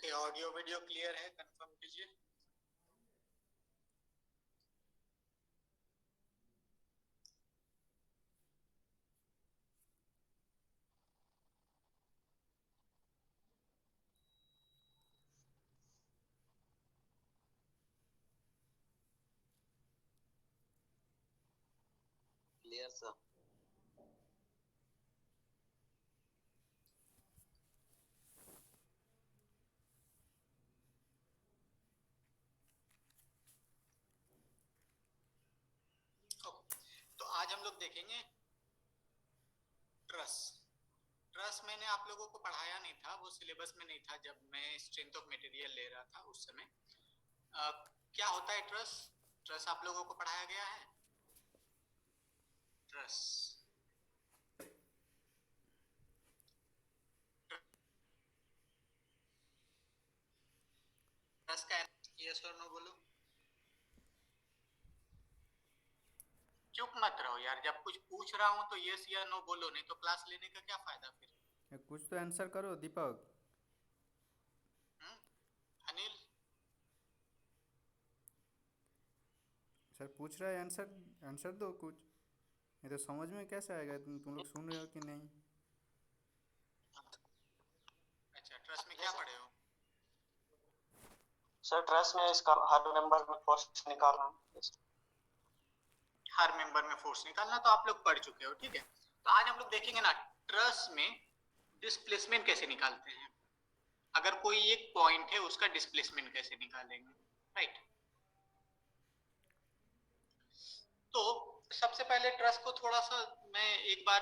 Okay, audio video clear है, confirm कीजिए। Clear sir. तो आज हम लोग देखेंगे ट्रस। ट्रस मैंने आप लोगों को पढ़ाया नहीं था, वो सिलेबस में नहीं था जब मैं स्ट्रेंथ ऑफ मटेरियल ले रहा था उस समय। क्या होता है ट्रस? ट्रस आप लोगों को पढ़ाया गया है। ट्रस ट्रस का यस और नो बोलो। चुप मत रहो यार, जब कुछ पूछ रहा हूं तो यस या नो बोलो, नहीं तो क्लास लेने का क्या फायदा फिर। कुछ तो आंसर करो दीपक। अनिल सर पूछ रहा है, आंसर आंसर दो कुछ। ये तो समझ में कैसे आएगा? तुम लोग सुन रहे हो कि नहीं? अच्छा, ट्रस में क्या पढ़े हो? सर ट्रस्ट में इसका हर मेंबर में फोर्स निकालना। हर मेंबर में फोर्स निकालना तो आप लोग पढ़ चुके हो, ठीक है। तो आज हम लोग देखेंगे ना ट्रस में डिस्प्लेसमेंट कैसे निकालते हैं। अगर कोई एक पॉइंट है उसका डिस्प्लेसमेंट कैसे निकालेंगे, राइट। तो सबसे पहले ट्रस को थोड़ा सा मैं एक बार,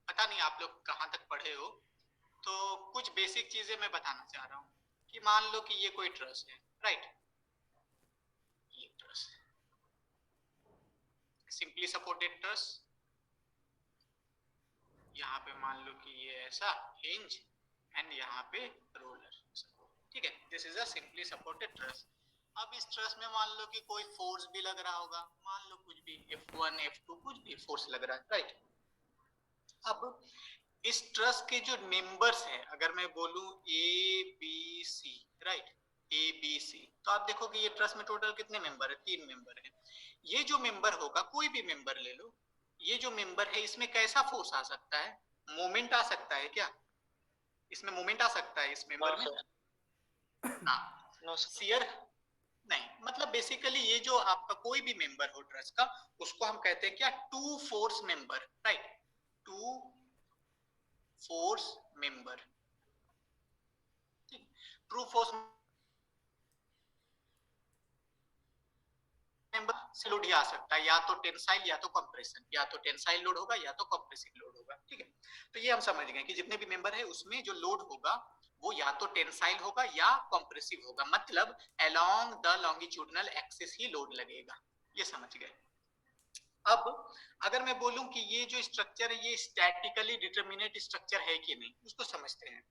पता नहीं आप लोग कहां तक पढ़े हो, तो कुछ बेसिक चीजें मैं बताना चाह रहा हूं कि मान लो कि ये कोई ट्रस है, राइट। ये ट्रस है, सिंपली सपोर्टेड ट्रस। यहाँ पे मान लो कि ये ऐसा हिंज एंड यहाँ पे रोलर, ठीक है। This is a simply supported truss. अब इस ट्रस में मान लो कि कोई फोर्स भी लग रहा होगा, मान लो कुछ भी F1 F2 कुछ भी फोर्स लग रहा है, राइट। अब इस ट्रस के जो मेंबर्स हैं, अगर मैं बोलूं ABC, राइट, ABC, तो आप देखो कि ये ट्रस में टोटल कितने मेंबर है? 3 मेंबर है। ये जो मेंबर होगा, कोई भी मेंबर ले लो, ये जो मेंबर है इसमें कैसा फोर्स आ सकता है? मोमेंट आ सकता है क्या? इसमें मोमेंट आ सकता है इस मेंबर में? हाँ, शियर नहीं। मतलब बेसिकली ये जो आपका कोई भी मेंबर हो ट्रस का, उसको हम कहते हैं क्या? Two force member, right. Two force member, two force member से लोड ही आ सकता है, या तो टेंसाइल या तो कंप्रेशन, या तो टेंसाइल लोड होगा या तो कंप्रेसिव लोड होगा, ठीक है। तो ये हम समझ गए कि जितने भी मेंबर है उसमें जो लोड होगा वो या तो टेंसाइल होगा या कंप्रेसिव होगा, मतलब along the longitudinal axis he load लगेगा, ये समझ गए। अब अगर मैं बोलूं कि ये जो स्ट्रक्चर है ये स्टैटिकली डिटरमिनेट स्ट्रक्चर है कि नहीं, उसको समझते हैं।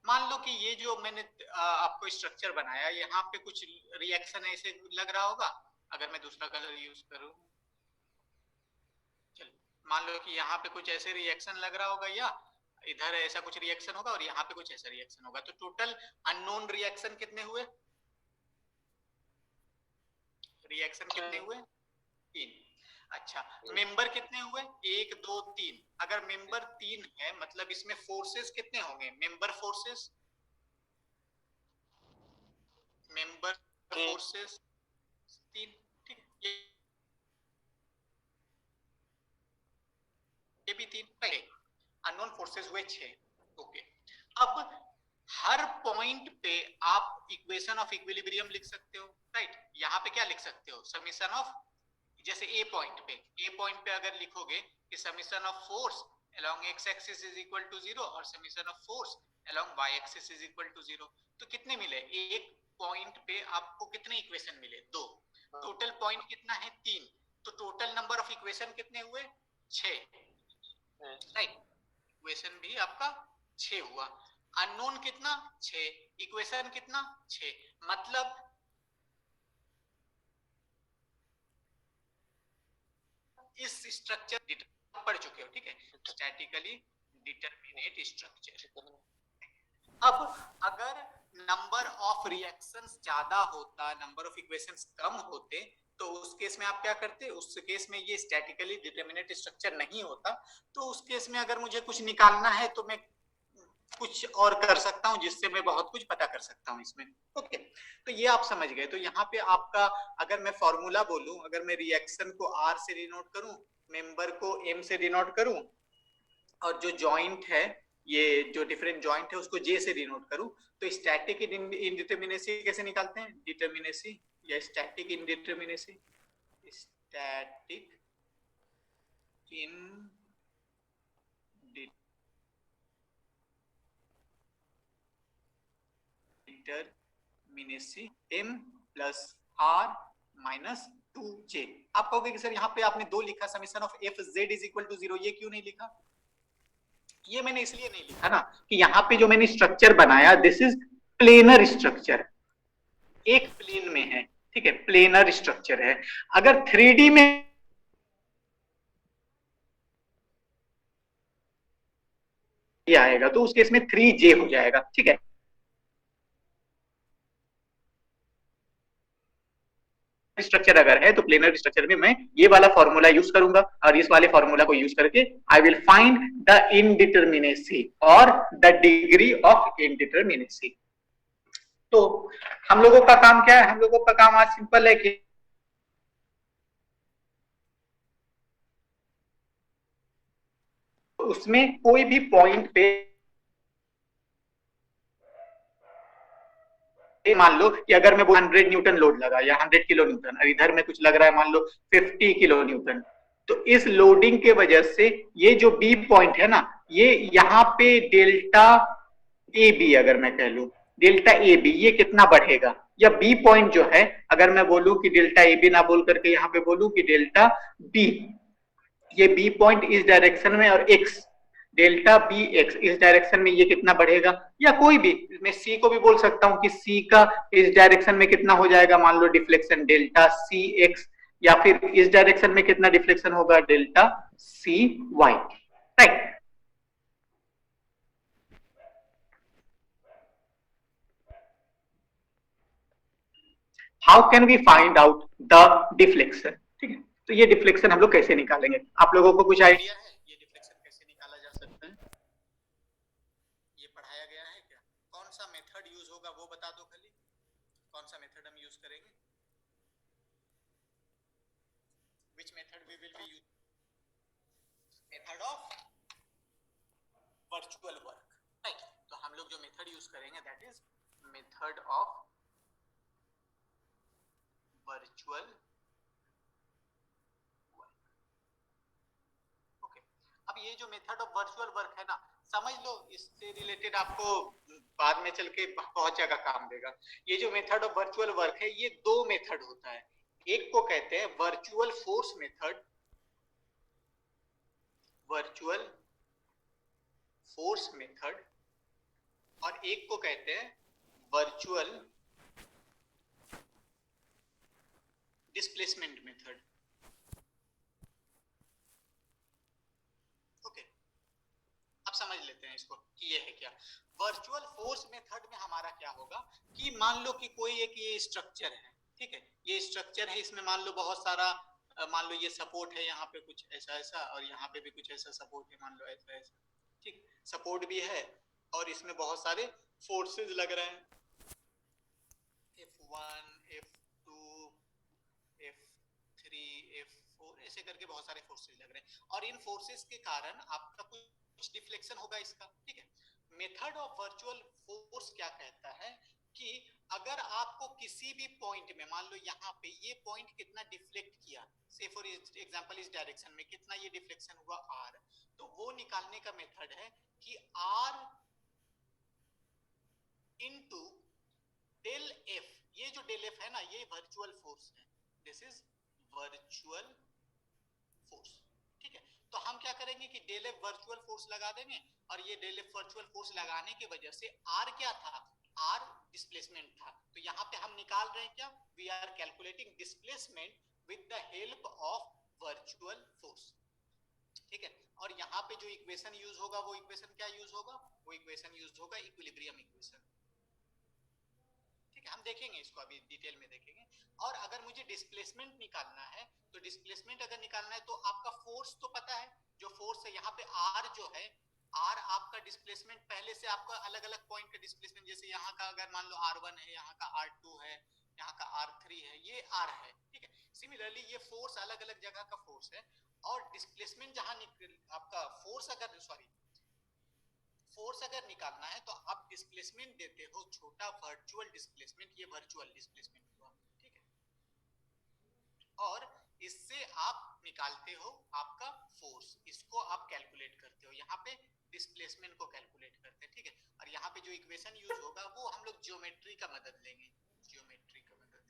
मान लो कि ये जो मैंने आपको स्ट्रक्चर बनाया, यहाँ पे कुछ रिएक्शन ऐसे लग रहा होगा। अगर मैं दूसरा कलर यूज करूं, चलो मान लो कि यहाँ पे कुछ ऐसे रिएक्शन लग रहा होगा, या इधर ऐसा कुछ रिएक्शन होगा और यहाँ पे कुछ ऐसा रिएक्शन होगा, तो टोटल अननोन रिएक्शन कितने हुए? रिएक्शन कितने हुए? 3। अच्छा, मेंबर कितने हुए? 1 2 3। अगर मेंबर 3 है मतलब इसमें फोर्सेस कितने होंगे? मेंबर फोर्सेस, मेंबर फोर्सेस 3, ठीक है। ये भी 3, पहले अननोन फोर्सेस हुए 6। ओके, अब हर पॉइंट पे आप इक्वेशन ऑफ इक्विलिब्रियम लिख सकते हो, राइट। यहाँ पे क्या लिख सकते हो? समीशन ऑफ, जैसे ए पॉइंट पे अगर लिखोगे कि summation of force along x axis is equal to 0 और summation of force along y axis is equal to 0, तो कितने मिले? एक पॉइंट पे आपको कितने इक्वेशन मिले? 2। टोटल पॉइंट कितना है? 3। तो टोटल नंबर ऑफ इक्वेशन कितने हुए? 6, राइट। इक्वेशन भी आपका 6 हुआ। अननोन कितना? 6। इक्वेशन कितना? 6। मतलब इस स्ट्रक्चर पढ़ चुके हो, ठीक है। Statically determinate structure. अब अगर नंबर ऑफ रिएक्शंस ज्यादा होता, नंबर ऑफ इक्वेशंस कम होते, तो उस केस में आप क्या करते, उस केस में ये स्टैटिकली डिटरमिनेट स्ट्रक्चर नहीं होता, तो उस केस में अगर मुझे कुछ निकालना है तो मैं कुछ और कर सकता हूं, जिससे मैं बहुत कुछ पता कर सकता हूं इसमें। ओके, तो ये आप समझ गए। तो यहाँ पे आपका, अगर मैं फॉर्मूला बोलूं, अगर मैं रिएक्शन को आर से डिनोट करूं, मेंबर को एम से डिनोट करूं, और जो जॉइंट है, ये जो डिफरेंट जॉइंट है उसको जे से डिनोट करूं, तो स्टैटिक इंडिटरमिनेसी कैसे निकालते हैं, डिटरमिनेसी या static indeterminacy, static indeterminacy m plus r minus 2j। आप कहोगे कि सर यहाँ पे आपने 2 लिखा, summation of F Z is equal to 0, ये क्यों नहीं लिखा? ये मैंने इसलिए नहीं लिखा ना कि यहाँ पे जो मैंने स्ट्रक्चर बनाया, दिस इज प्लेनर स्ट्रक्चर, एक प्लेन में है, ठीक है, प्लेनर स्ट्रक्चर है। अगर 3D में आएगा तो उस केस में 3j हो जाएगा, ठीक है। स्ट्रक्चर अगर है तो प्लेनर स्ट्रक्चर में मैं ये वाला फॉर्मूला यूज करूंगा, और इस वाले फॉर्मूला को यूज करके आई विल फाइंड द इनडिटरमिनेसी और द डिग्री ऑफ इनडिटरमिनेसी। तो हम लोगों का काम क्या है, हम लोगों का काम आज सिंपल है कि उसमें कोई भी पॉइंट पे मान लो कि अगर मैं 100 न्यूटन लोड लगा या 100 किलो न्यूटन, और इधर में कुछ लग रहा है मान लो 50 किलो न्यूटन, तो इस लोडिंग के वजह से ये जो बी पॉइंट है ना, ये यहाँ पे डेल्टा ए बी, अगर मैं कह लू डेल्टा ए बी, ये कितना बढ़ेगा, या बी पॉइंट जो है, अगर मैं बोलूं कि डेल्टा ए बी ना बोल करके यहाँ पे बोलूं कि डेल्टा बी, ये बी पॉइंट इस डायरेक्शन में, और एक्स डेल्टा बी एक्स इस डायरेक्शन में, ये कितना बढ़ेगा, या कोई भी, मैं सी को भी बोल सकता हूं कि सी का इस डायरेक्शन में कितना हो जाएगा, मान लो डिफ्लेक्शन डेल्टा सी एक्स, या फिर इस डायरेक्शन में कितना डिफ्लेक्शन होगा, delta C Y, right. How can we find out the deflection, ठीक है। तो ये डिफ्लेक्शन हम लोग कैसे निकालेंगे, आप लोगों को कुछ आइडिया है ये डिफ्लेक्शन कैसे निकाला जा सकता है? ये पढ़ाया गया है क्या? कौन सा मेथड यूज होगा वो बता दो खाली, कौन सा मेथड हम यूज करेंगे, which method we will be using? Method of virtual work, right? तो हम लोग जो मेथड यूज करेंगे that is method of virtual work. Okay, अब ये जो मेथड ऑफ वर्चुअल वर्क है ना, समझ लो, इससे रिलेटेड आपको बाद में चल के बहुत जगह काम देगा। ये जो मेथड ऑफ वर्चुअल वर्क है, ये 2 मेथड होता है, एक को कहते हैं virtual force method, virtual force method, और एक को कहते हैं वर्चुअल डिस्प्लेसमेंट मेथड। ओके, अब समझ लेते हैं इसको कि ये है क्या। वर्चुअल फोर्स मेथड में हमारा क्या होगा कि मान लो कि कोई एक ये स्ट्रक्चर है, ठीक है, ये स्ट्रक्चर है, इसमें मान लो बहुत सारा, मान लो ये सपोर्ट है, यहाँ पे कुछ ऐसा ऐसा, और यहाँ पे भी कुछ ऐसा सपोर्ट है, मान लो ऐसा ऐसा, ठीक, सपोर्ट भी है, और इसमें बहुत सारे फोर्सेस लग रहे हैं, F1 F2 F3 F4 ऐसे करके बहुत सारे फोर्सेस लग रहे हैं, और इन फोर्सेस के कारण आपका कुछ डिफ्लेक्शन होगा इसका, ठीक है। मेथड ऑफ वर्चुअल फोर्स क्या कहता है कि अगर आपको किसी भी पॉइंट में, मान लो यहाँ पे ये पॉइंट कितना डिफ्लेक्ट किया, से फॉर एग्जांपल इस डायरेक्शन में कितना ये डिफ्लेक्शन हुआ r, तो वो निकालने का मेथड है कि r इनटू डेल f, ये जो डेल f है ना, ये वर्चुअल फोर्स है, दिस इज वर्चुअल फोर्स, ठीक है। तो हम क्या करेंगे कि डेल एफ वर्चुअल फोर्स लगा देंगे, और ये डेल एफ वर्चुअल फोर्स लगाने की वजह से आर क्या था, आर डिस्प्लेसमेंट था, तो यहाँ पे हम निकाल रहे हैं क्या, we are calculating displacement with the help of virtual force, ठीक है। और यहाँ पे जो इक्वेशन यूज होगा वो इक्वेशन क्या यूज होगा, वो इक्वेशन यूज होगा इक्विलिब्रियम इक्वेशन, देखेंगे इसको, अभी डिटेल में देखेंगे। और अगर मुझे डिस्प्लेसमेंट निकालना है, तो डिस्प्लेसमेंट अगर निकालना है तो आपका फोर्स तो पता है, जो फोर्स है यहाँ पे आर जो है, आर आपका डिस्प्लेसमेंट पहले से आपका अलग अलग पॉइंट का डिस्प्लेसमेंट, जैसे यहाँ का अगर मान लो R1 है, यहाँ का R2 है, यहाँ का R3 है, ये R है, ठीक है। सिमिलरली ये फोर्स अलग अलग जगह का फोर्स है, और डिस्प्लेसमेंट जहां आपका फोर्स अगर निकालना है तो आप डिस्प्लेसमेंट देते हो छोटा वर्चुअल डिस्प्लेसमेंट, ये वर्चुअल डिस्प्लेसमेंट हुआ, ठीक है। और इससे आप निकालते हो आपका फोर्स, इसको आप कैलकुलेट करते हो, यहाँ पे डिस्प्लेसमेंट को कैलकुलेट करते हैं, ठीक है। और यहाँ पे जो इक्वेशन यूज होगा वो हम लोग ज्योमेट्री का मदद लेंगे, ज्योमेट्री का मदद,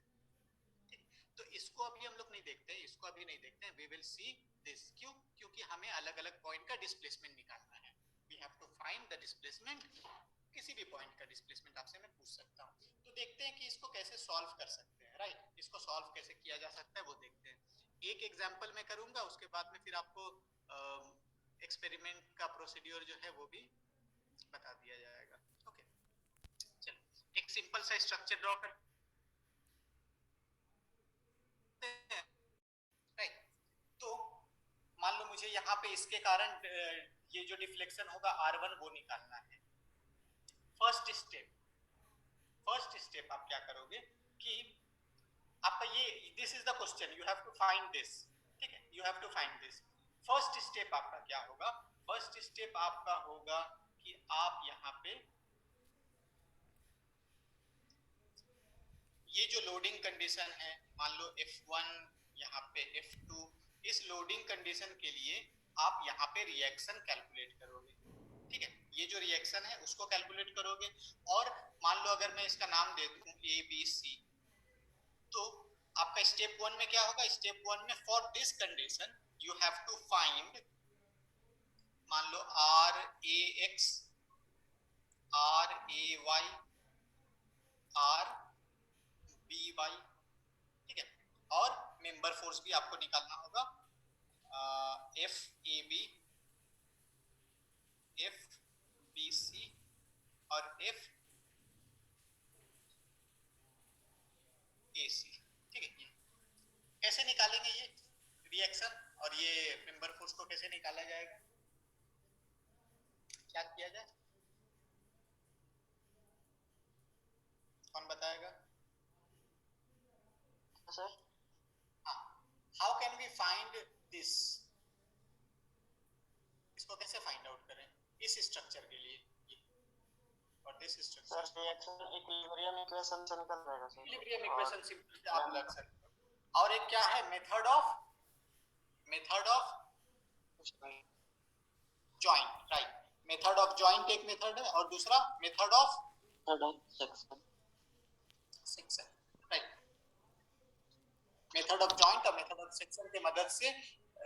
ठीक। तो इसको अभी हम लोग नहीं देखते हैं, इसको अभी नहीं देखते हैं, वी विल सी दिस। क्यों? क्योंकि हमें अलग अलग पॉइंट का डिस्प्लेसमेंट निकालना है। We have to find the displacement, किसी भी पॉइंट का डिस्प्लेसमेंट आपसे मैं पूछ सकता हूँ। तो देखते हैं कि इसको कैसे सॉल्व कर सकते हैं, राइट। इसको सॉल्व कैसे किया जा सकता है वो देखते हैं। एक एग्जांपल मैं करूंगा, उसके बाद में फिर आपको एक्सपेरिमेंट का प्रोसीड्यूर जो है वो भी बता दिया जाएगा। ओके, चलो एक सिंपल सा स्ट्रक्चर ड्रॉ कर, राइट। तो मान लो मुझे यहाँ पे इसके कारण ये जो डिफ्लेक्शन होगा R1 वो निकालना है। फर्स्ट स्टेप आप क्या करोगे कि आपका ये this is the question, you have to find this, ठीक है, you have to find this. First step आपका क्या होगा? फर्स्ट स्टेप आपका होगा कि आप यहाँ पे ये जो लोडिंग कंडीशन है, मान लो F1, यहाँ पे F2, इस लोडिंग कंडीशन के लिए आप यहाँ पे रिएक्शन कैलकुलेट करोगे, ठीक है। ये जो रिएक्शन है उसको कैलकुलेट करोगे, और मान लो अगर मैं इसका नाम दे दूं ABC, तो आपका स्टेप 1 में क्या होगा? स्टेप 1 में for this condition you have to find, मान लो RAX, RAY, RBY, ठीक है। और मेंबर फोर्स भी आपको निकालना होगा, FAB, FBC और FAC, ठीक है। कैसे निकालेंगे ये रिएक्शन और ये मेंबर फोर्स को कैसे निकाला जाएगा? क्या किया जाए, कौन बताएगा? सर हाँ, how can we find this, इसको कैसे फाइंड आउट करें इस स्ट्रक्चर के लिए? और this structure sir reaction equilibrium equation से निकल जाएगा सर। इक्विलिब्रियम इक्वेशन सिंपल से आप लग सकते हो। और एक क्या है? Method of joint, right. Method of joint एक मेथड है, और दूसरा method of section, right. Method of joint और मेथड ऑफ सेक्शन के मदद से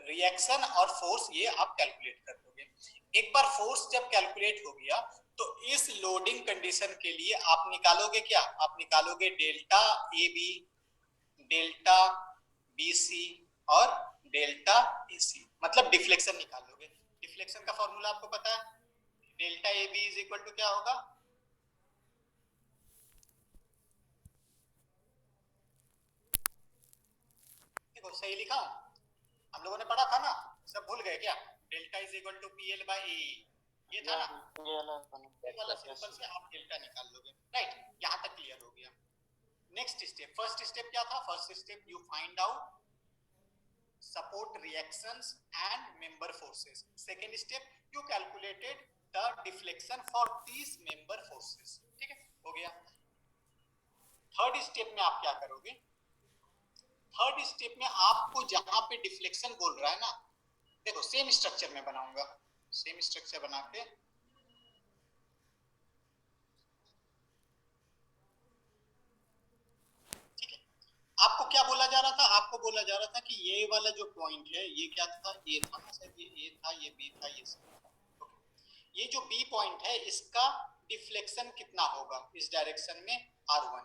रिएक्शन और फोर्स ये आप कैलकुलेट कर दोगे। एक बार फोर्स जब कैलकुलेट हो गया तो इस लोडिंग कंडीशन के लिए आप निकालोगे क्या? आप निकालोगे डेल्टा AB, डेल्टा BC और डेल्टा AC, मतलब डिफ्लेक्शन निकालोगे। डिफ्लेक्शन का फॉर्मूला आपको पता है, delta AB is equal to क्या होगा? देखो सही लिखा हूं, हम लोगों ने पढ़ा था ना, सब भूल गए क्या? Delta is equal to PL by AE, ये था ना, ये वाला सिंपल से आप डेल्टा निकाल लोगे, राइट। यहां तक क्लियर हो गया। नेक्स्ट स्टेप, फर्स्ट स्टेप क्या था? First step you find out support reactions and member forces. Second step, you calculated the deflection for these member forces, ठीक है, हो गया। थर्ड स्टेप में आप क्या करोगे? थर्ड स्टेप में आपको जहां पे डिफ्लेक्शन बोल रहा है ना, देखो सेम स्ट्रक्चर में बनाऊंगा, सेम स्ट्रक्चर बना के आपको क्या बोला जा रहा था? आपको बोला जा रहा था कि ये वाला जो पॉइंट है ये क्या था? ये था ना सर, ये A था, ये B था, ये C था। ये जो B पॉइंट है इसका डिफ्लेक्शन कितना होगा इस डायरेक्शन में? R1।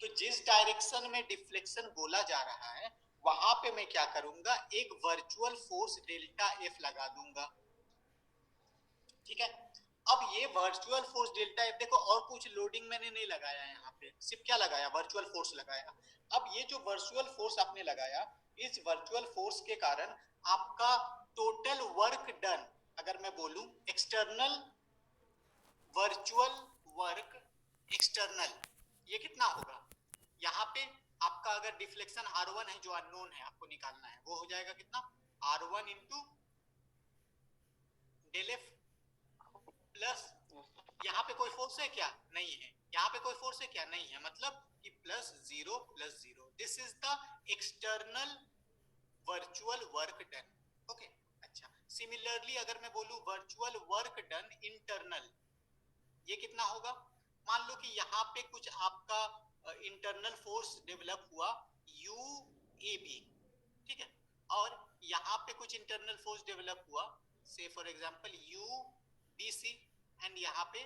तो जिस डायरेक्शन में डिफ्लेक्शन बोला जा रहा है वहां पे मैं क्या करूंगा? एक वर्चुअल फोर्स डेल्टा F लगा दूंगा, ठीक है। अब ये वर्चुअल फोर्स डेल्टा एफ देखो, और कुछ लोडिंग मैंने नहीं लगाया यहाँ पे, सिर्फ क्या लगाया, वर्चुअल फोर्स लगाया। अब ये जो वर्चुअल फोर्स आपने लगाया, इस वर्चुअल फोर्स के कारण आपका टोटल वर्क डन, अगर मैं बोलूं एक्सटर्नल वर्चुअल वर्क एक्सटर्नल, ये कितना होगा, यहाँ पे आपका अगर डिफ्लेक्शन R1 है जो अननोन है, आपको निकालना है, वो हो जाएगा कितना, R1 into del F plus, यहाँ पे कोई फोर्स है क्या, नहीं है, यहाँ पे कोई फोर्स है क्या, नहीं है, मतलब कि plus zero, this is the external virtual work done. Okay, अच्छा, सिमिलरली अगर मैं बोलूं वर्चुअल वर्क डन इंटरनल, ये कितना होगा, मान लो कि यहाँ पे कुछ आपका इंटरनल फोर्स डेवलप हुआ यू ए बी, ठीक है, और यहाँ पे कुछ इंटरनल फोर्स डेवलप हुआ से for example U B C, and यहाँ पे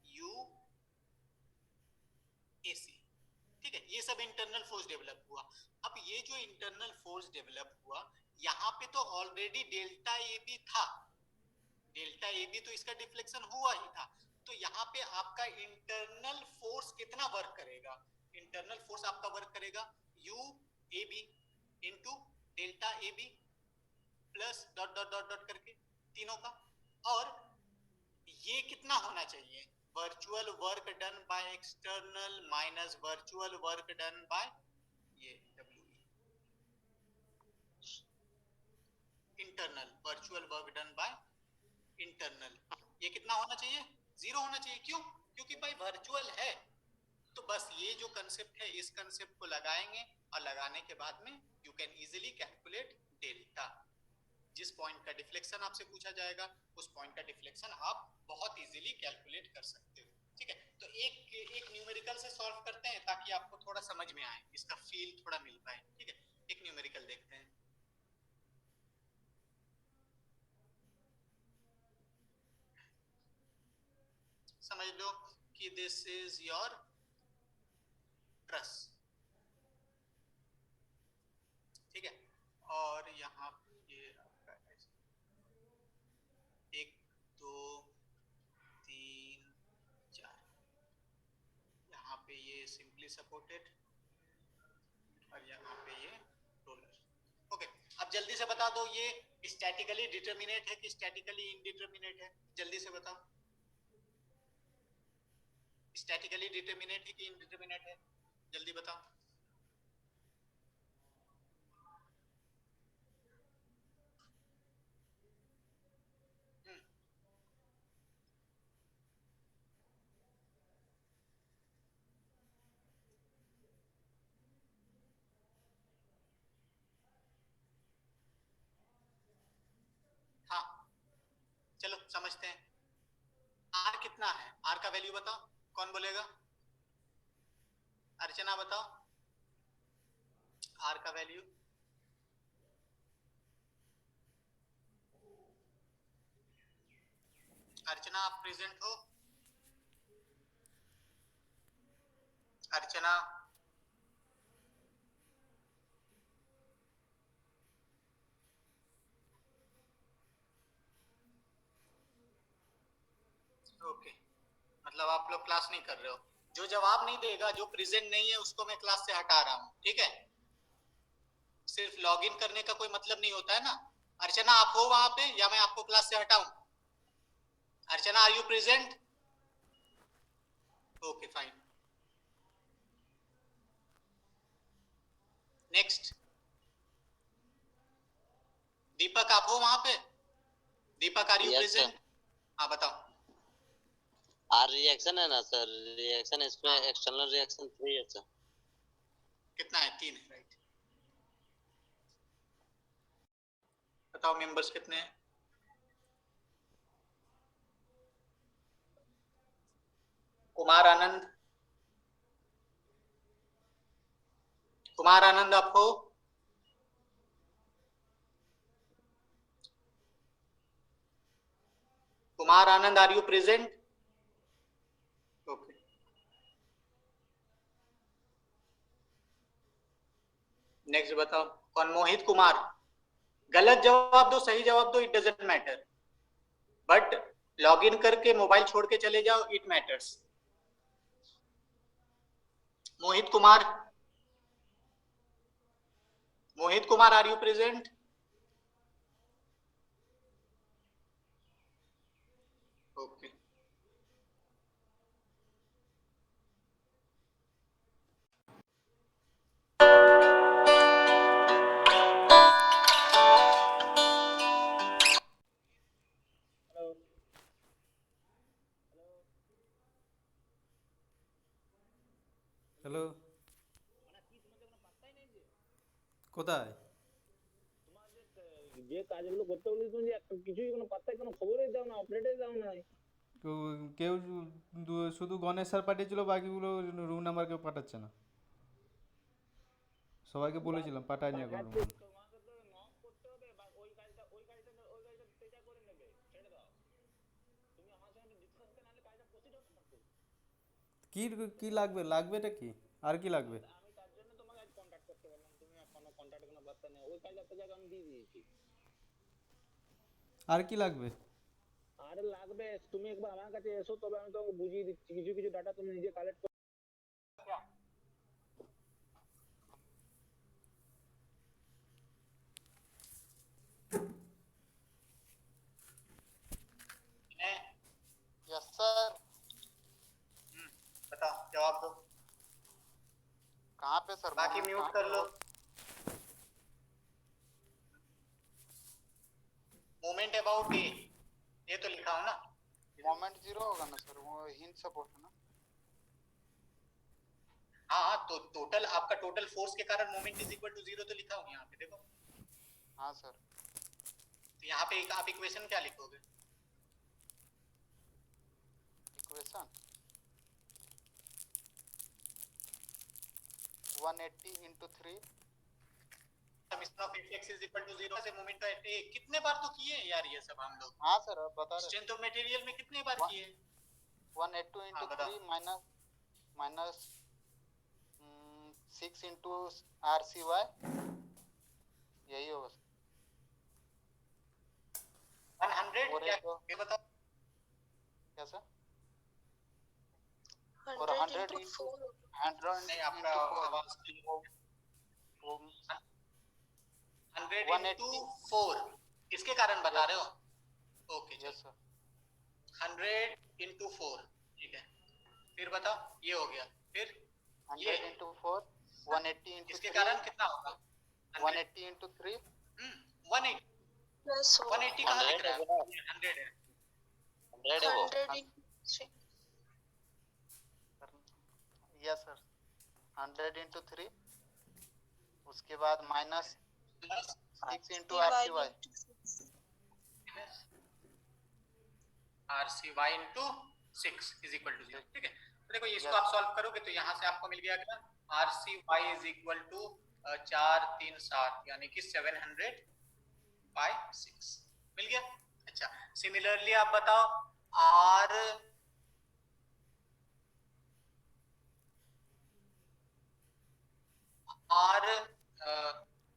यू ए सी, ठीक है, ये सब इंटरनल फोर्स डेवलप हुआ। अब ये जो इंटरनल फोर्स डेवलप हुआ, यहाँ पे तो ऑलरेडी डेल्टा ए बी था, डेल्टा ए बी तो इसका डिफ्लेक्शन हुआ ही था, तो यहाँ पे आपका इंटरनल फोर्स कितना वर्क करेगा, इंटरनल फोर्स आपका वर्क करेगा U A B into delta A B plus dot dot dot dot करके तीनों का, और ये कितना होना चाहिए, virtual work done by external minus virtual work done by ये W internal, virtual work done by internal, ये कितना होना चाहिए, जीरो होना चाहिए, क्यों, क्योंकि भाई वर्चुअल है। तो बस ये जो कंसेप्ट है, इस कंसेप्ट को लगाएंगे, और लगाने के बाद में you can easily calculate delta, जिस पॉइंट का डिफ्लेक्शन आपसे पूछा जाएगा, उस पॉइंट का डिफ्लेक्शन आप बहुत इजीली कैलकुलेट कर सकते हो, ठीक है। तो एक न्यूमेरिकल से सॉल्व करते हैं ताकि आपको थोड़ा समझ में आए, इसका फील थोड़ा मिल पाए, ठीक है। एक न्यूमेरिकल देखते हैं, समझ लो कि दिस इज योर ट्रस, ठीक है, और यहाँ ये आपका एक दो तीन चार, यहाँ पे ये सिंपली सपोर्टेड, और यहाँ पे ये रोलर। ओके, अब जल्दी से बता दो ये स्टैटिकली डिटरमिनेट है कि स्टैटिकली इनडिटरमिनेट है, जल्दी से बताओ, स्टैटिकली डिटरमिनेट है कि इनडिटरमिनेट है, जल्दी बताओ। हाँ, चलो समझते हैं, आर कितना है, आर का वैल्यू बताओ, कौन बोलेगा, अर्चना बताओ आर का वैल्यू, अर्चना आप प्रेजेंट हो, अर्चना, ओके, मतलब आप लोग क्लास नहीं कर रहे हो, जो जवाब नहीं देगा, जो प्रेजेंट नहीं है, उसको मैं क्लास से हटा रहा हूँ, ठीक है, सिर्फ लॉगिन करने का कोई मतलब नहीं होता है ना। अर्चना आप हो वहां पे, या मैं आपको क्लास से हटाऊं, Archana are you present, okay fine, next, Deepak आप हो वहां पे, दीपक आर यू प्रेजेंट, हाँ बताओ। आर रिएक्शन है ना सर, रिएक्शन इसमें एक्सटर्नल रिएक्शन 3 है सर, कितना है, 3 है, राइट, बताओ मेंबर्स कितने हैं, कुमार आनंद, कुमार आनंद आप हो, Kumar Anand are you present, okay, next बताओ, कौन, मोहित कुमार, गलत जवाब दो, सही जवाब दो, it doesn't matter, but log in करके मोबाइल छोड़ के चले जाओ, it matters. Mohit Kumar, Mohit Kumar, are you present? Okay. Hello, কোথায়? যে কাজগুলো করতে বলি তুমি যে কিছুই কোনো পাত্তাই কোনো খবরই দাও না, আপডেটই দাও না। কেউ শুধু গণেশ স্যার পাঠিয়েছিল, বাকিগুলো রুম নাম্বার কেউ পাঠাচ্ছে না। সবাইকে বলেছিলাম, পাঠায়নি এখন রুম। তোমাকে তো নক করতে হবে বা ওই কাজটা সেটা করে নেবে, ছেড়ে দাও। তুমি আমার সঙ্গে ডিসকাস করতে নাহলে কাজটা প্রসিড হতে পারতো। কি কি লাগবে? লাগবেটা কি? আর কি লাগবে? আমি তার জন্য তোমাকে আজ কন্ট্যাক্ট করতে বললাম, তুমি কোনো কন্ট্যাক্ট কোনো বার্তা নেই। ওই কাজটা তো জায়গা আমি দিয়ে দিয়েছি। আর কি লাগবে? আর লাগবে তুমি একবার আমার কাছে এসো, তবে আমি তোমাকে বুঝিয়ে দিচ্ছি। কিছু কিছু ডাটা তুমি নিজে কালেক্ট করো। Yes sir. बताओ, जवाब दो। कहाँ पे सर? बाकी म्यूट कर लो। मोमेंट अबाउट ए, ये तो लिखा हो ना। मोमेंट 0 होगा ना सर, वो हिंट सपोर्ट है ना। हाँ, तो टोटल आपका टोटल फोर्स के कारण मोमेंट इज इक्वल टू 0 तो लिखा हो यहाँ पे, देखो। हाँ सर। तो यहाँ पे आप इक्वेशन क्या लिखोगे? इक्वेशन 180 into 3 समीकरण of fx is equal to 0 से मोमेंट ऑफ ए कितने बार तो किए यार ये सब हम लोग। हाँ सर, अब बता रहे। स्ट्रेंथ ऑफ मटेरियल में कितने बार किए? 180 into 3 minus 6 into RCY, यही होगा। 100 और क्या? एक तो- ये बताओ। क्या सर? 100 100 into into 4 नहीं, आपका आवाज 100 into 4 किसके कारण बता रहे हो? Okay, yes sir. 100 into 4, ठीक है। फिर बताओ, ये हो गया। फिर 100 into 4 180 into इसके 3 कारण कितना होगा? 180 into 3 180 plus 1 180 कहाँ दिख रहा है? 100 है। 100 है वो। 100 into 3 यस सर। 100 into 3, उसके बाद minus 6 into RCY। RCY into 6 is equal to 0, ठीक है। तो देखो, इसको आप सॉल्व करोगे तो यहाँ से आपको मिल गया क्या? RCY is equal to 4 3 7 यानी कि 700 by 6 मिल गया। अच्छा, सिमिलरली आप बताओ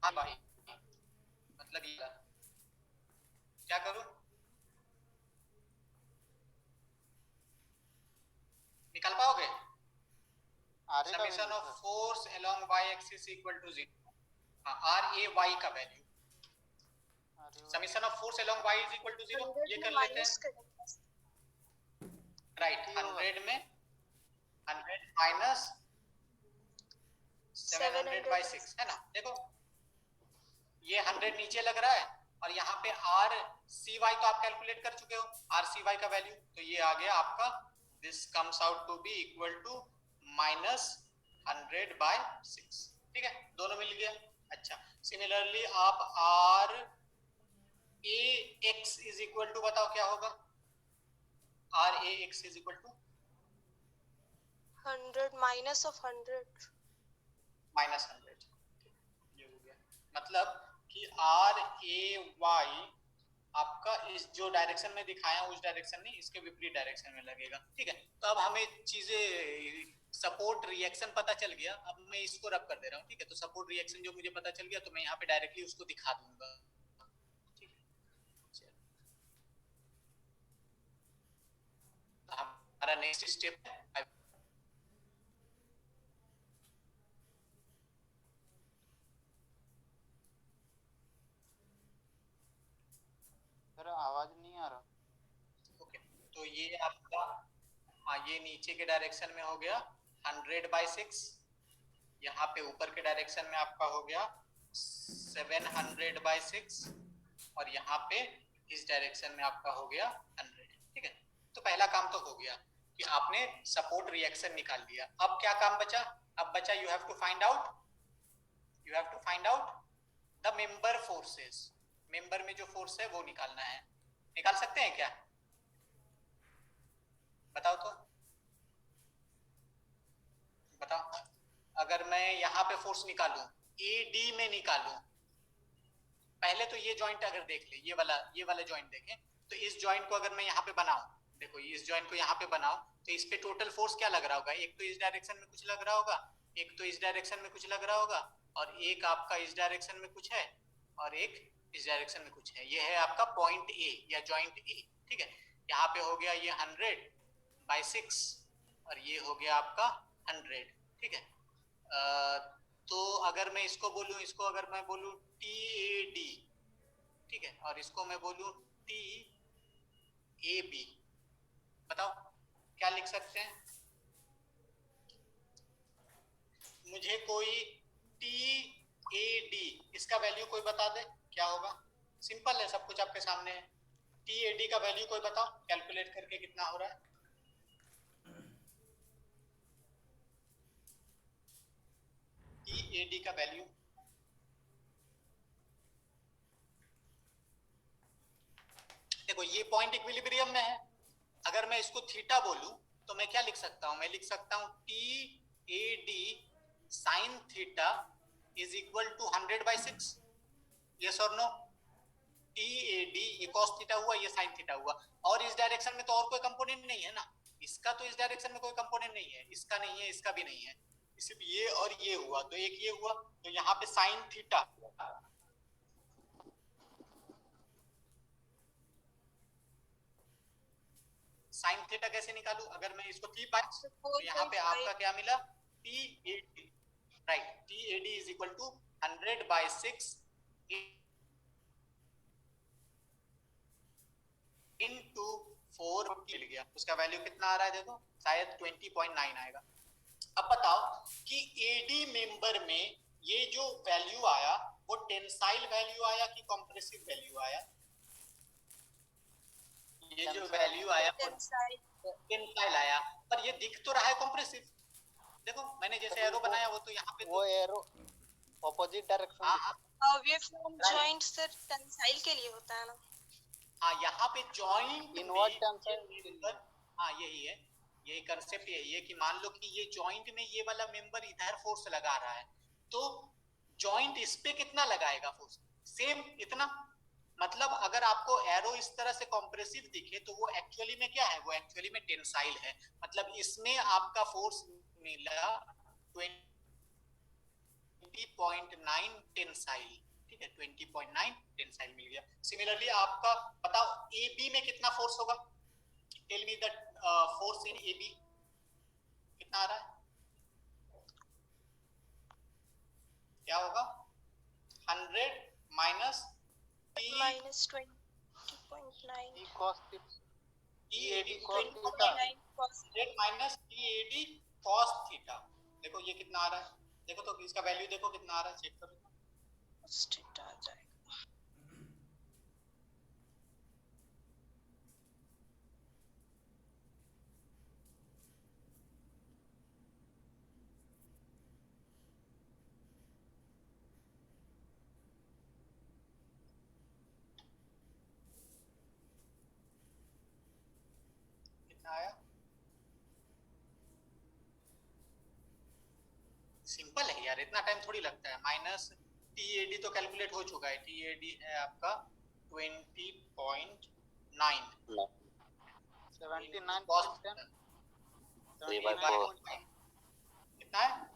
भाई मतलब ये क्या करूं? निकाल पाओगे? Summation of force along y axis equal to 0। हाँ, RAY का value, summation of force along y is equal to 0, ये कर लेते हैं। राइट, 100 में 100 माइनस 700 by 6 है ना। देखो, ये 100 नीचे लग रहा है और यहाँ पे RCY तो आप कैलकुलेट कर चुके हो, RCY का वैल्यू, तो ये आ गया आपका, this comes out to be equal to -100 by 6, ठीक है। दोनों मिल गया। अच्छा, सिमिलरली आप RAX इज इक्वल टू बताओ क्या होगा? RAX is equal to 100 minus of 100 -100, ये हो गया। मतलब कि RAY आपका इस जो डायरेक्शन में दिखाया उस डायरेक्शन नहीं, इसके विपरीत डायरेक्शन में लगेगा, ठीक है। तो अब हमें चीजें सपोर्ट रिएक्शन पता चल गया। अब मैं इसको रब कर दे रहा हूँ, ठीक है। तो सपोर्ट रिएक्शन जो मुझे पता चल गया तो मैं यहाँ पे डायरेक्टली उसको दिखा दूंगा, ठीक है। हमारा नेक्स्ट स्टेप है सर आवाज नहीं आ रहा। ओके, तो ये आपका, हाँ ये नीचे के डायरेक्शन में हो गया 100/6, यहाँ पे ऊपर के डायरेक्शन में आपका हो गया 700/6, और यहाँ पे इस डायरेक्शन में आपका हो गया 100। ठीक है, तो पहला काम तो हो गया कि आपने सपोर्ट रिएक्शन निकाल दिया। अब क्या काम बचा? अब बचा you have to find out the member forces. Member में जो फोर्स है वो निकालना है। निकाल सकते हैं क्या? बताओ तो, बताओ। अगर मैं यहाँ पे फोर्स निकालूं, AD में निकालूं, पहले तो ये जॉइंट अगर देख ले, ये वाला जॉइंट देखें, तो इस जॉइंट को अगर मैं यहाँ पे बनाऊं, देखो इस जॉइंट को यहाँ पे बनाऊं, तो इस पे टोटल फोर्स क्या लग रहा होगा? एक तो इस डायरेक्शन में कुछ लग रहा होगा, एक तो इस डायरेक्शन में कुछ लग रहा होगा, और एक आपका इस डायरेक्शन में कुछ है, और एक इस डायरेक्शन में कुछ है। ये है आपका पॉइंट A या जॉइंट A। ठीक है, यहाँ पे हो गया ये 100/6, और ये हो गया आपका 100। ठीक है, तो अगर मैं इसको बोलूं, इसको अगर मैं बोलूं TAD, ठीक है, और इसको मैं बोलूं TAB, बताओ क्या लिख सकते हैं? मुझे कोई TAD इसका वैल्यू कोई बता दे, क्या होगा? सिंपल है, सब कुछ आपके सामने है। TAD का वैल्यू कोई बताओ, कैलकुलेट करके कितना हो रहा है? TAD का वैल्यू देखो, ये पॉइंट इक्विलिब्रियम में है। अगर मैं इसको थीटा बोलूं तो मैं क्या लिख सकता हूं? मैं लिख सकता हूं TAD sin theta is equal to 100/6। Yes और नो? TAD ये cos थीटा हुआ, ये sin थीटा हुआ, और इस डायरेक्शन में तो और कोई कंपोनेंट नहीं है ना। इसका तो इस डायरेक्शन में कोई कंपोनेंट नहीं है, इसका नहीं है, इसका भी नहीं है, सिर्फ ये और ये हुआ, तो एक ये हुआ, तो यहाँ पे sin थीटा, sin थीटा कैसे निकालू? अगर मैं इसको तो यहाँ पे आपका क्या मिला? TAD, right, TAD is equal to 100/6 into 4 मिल गया। उसका वैल्यू कितना आ रहा है देखो, शायद 20.9 आएगा। अब बताओ कि AD मेंबर में ये जो वैल्यू आया वो टेंसाइल वैल्यू आया कि कॉम्प्रेसिव वैल्यू आया? ये जो वैल्यू आया टेंसाइल आया, पर ये दिख तो रहा है कॉम्प्रेसिव। देखो मैंने जैसे एरो बनाया वो तो यहाँ पे वो एरो ऑपोजिट डायरेक्शन। हाँ वेवफॉर्म जॉइंट सर टेंसाइल के लिए होता है ना। हाँ, यहाँ पे जॉइंट इनवर्ट टेंसाइल। हाँ यही है, यही कंसेप्ट यही है कि मान लो कि ये जॉइंट में ये वाला मेंबर इधर फोर्स लगा रहा है, तो जॉइंट इस पे कितना लगाएगा फोर्स? सेम इतना। मतलब अगर आपको एरो इस तरह से कॉम्प्रेसिव दिखे तो वो एक्चुअली में क्या है? वो एक्चुअली में टेंसाइल है। मतलब इसमें आपका फोर्स मिला 20.9 टेंसाइल। ठीक है, 20.9 टेंसाइल मिल गया। सिमिलरली आपका बताओ AB में कितना फोर्स होगा? Tell me the force in AB कितना आ रहा है? क्या होगा? 100 minus minus 20.9 cos TAD cos 20.9 cos 100 minus TAD cos theta. देखो ये कितना आ रहा है, देखो तो इसका वैल्यू देखो कितना आ रहा है, चेक करो। थीटा आ जाएगा। कितना आया? सिंपल है यार, इतना टाइम थोड़ी लगता है। माइनस TAD तो कैलकुलेट हो चुका है, TAD है आपका 20.9 79.10 3/4 कितना है?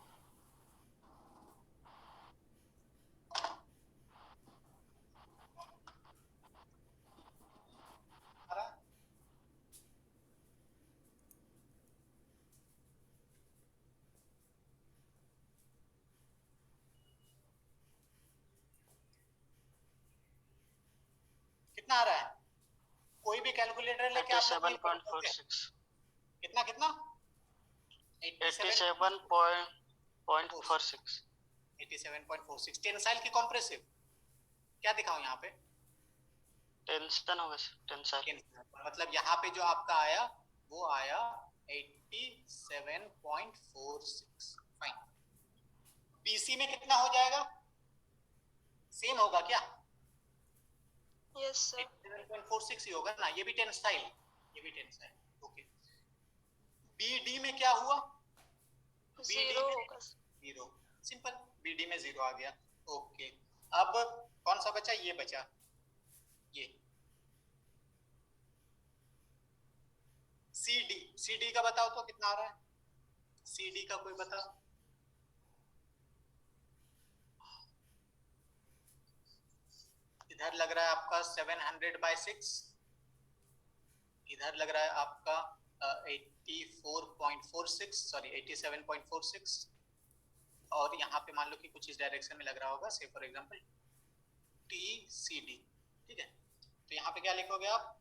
कितना आ रहा है? कोई भी कैलकुलेटर लेके आप लोग नहीं पढ़ सकते। 87.46 कितना कितना 87.46 87.46 टेंसाइल की कॉम्प्रेसिव क्या दिखाऊं यहाँ पे? टेंशन होगा सर, टेंशन मतलब यहाँ पे जो आपका आया वो आया 87.46 फाइन। बीसी में कितना हो जाएगा? सेम होगा क्या? यस सर 87.46 ही होगा ना, ये भी टेंसाइल, ये भी टेंसाइल। ओके बीडी में क्या हुआ? जीरो होगा सर। जीरो, सिंपल, बीडी में जीरो आ गया। ओके अब कौन सा बचा? ये बचा, ये सीडी। सीडी का बताओ तो कितना आ रहा है? सीडी का कोई बता? इधर लग रहा है आपका 700/6, इधर लग रहा है आपका 84.46 सॉरी 87.46, और यहाँ पे मान लो कि कुछ इस डायरेक्शन में लग रहा होगा, से फॉर एग्जांपल TCD। ठीक है, तो यहाँ पे क्या लिखोगे आप?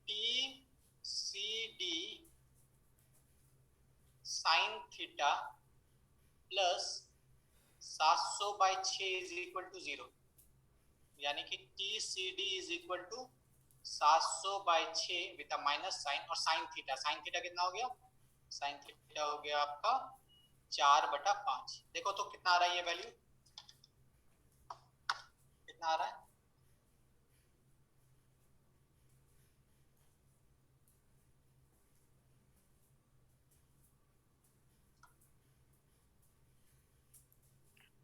TCD sine theta plus 700/6 is equal to 0, यानी कि TCD is equal to 700/6 with a minus sine, और साइन थीटा कितना हो गया? साइन थीटा हो गया आपका 4/5। देखो तो कितना आ रहा है ये वैल्यू, कितना आ रहा है?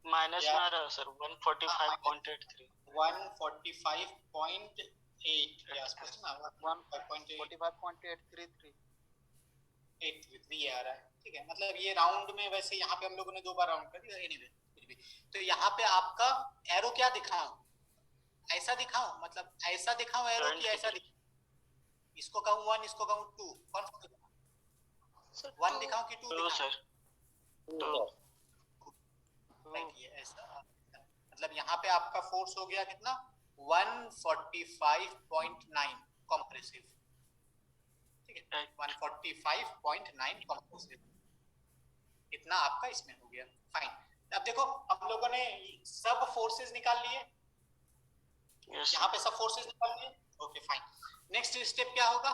माइनस में आ रहा है सर 145.83 145.8 के आसपास ना, 145.833 833 आ रहा है। ठीक है, मतलब ये राउंड में, वैसे यहाँ पे हम लोगों ने 2 बार राउंड कर दिया, एनीवे कुछ भी। तो यहाँ पे आपका एरो क्या दिखाऊं? ऐसा दिखाऊं, मतलब ऐसा दिखाऊं एरो कि ऐसा दिखाऊं? इसको कहूं 1, इसको कहूं 2, कौन सा दिखाऊं? सर 1 दिखाऊं कि 2 2 दिखाऊं? सर 2 राइट, ये ऐसा, मतलब यहाँ पे आपका फोर्स हो गया कितना? 145.9 कंप्रेसिव। ठीक है, 145.9 कंप्रेसिव, इतना आपका इसमें हो गया। फाइन, अब देखो हम लोगों ने सब फोर्सेस निकाल लिए, यस यहाँ पे सब फोर्सेस निकाल लिए। ओके फाइन, नेक्स्ट स्टेप क्या होगा?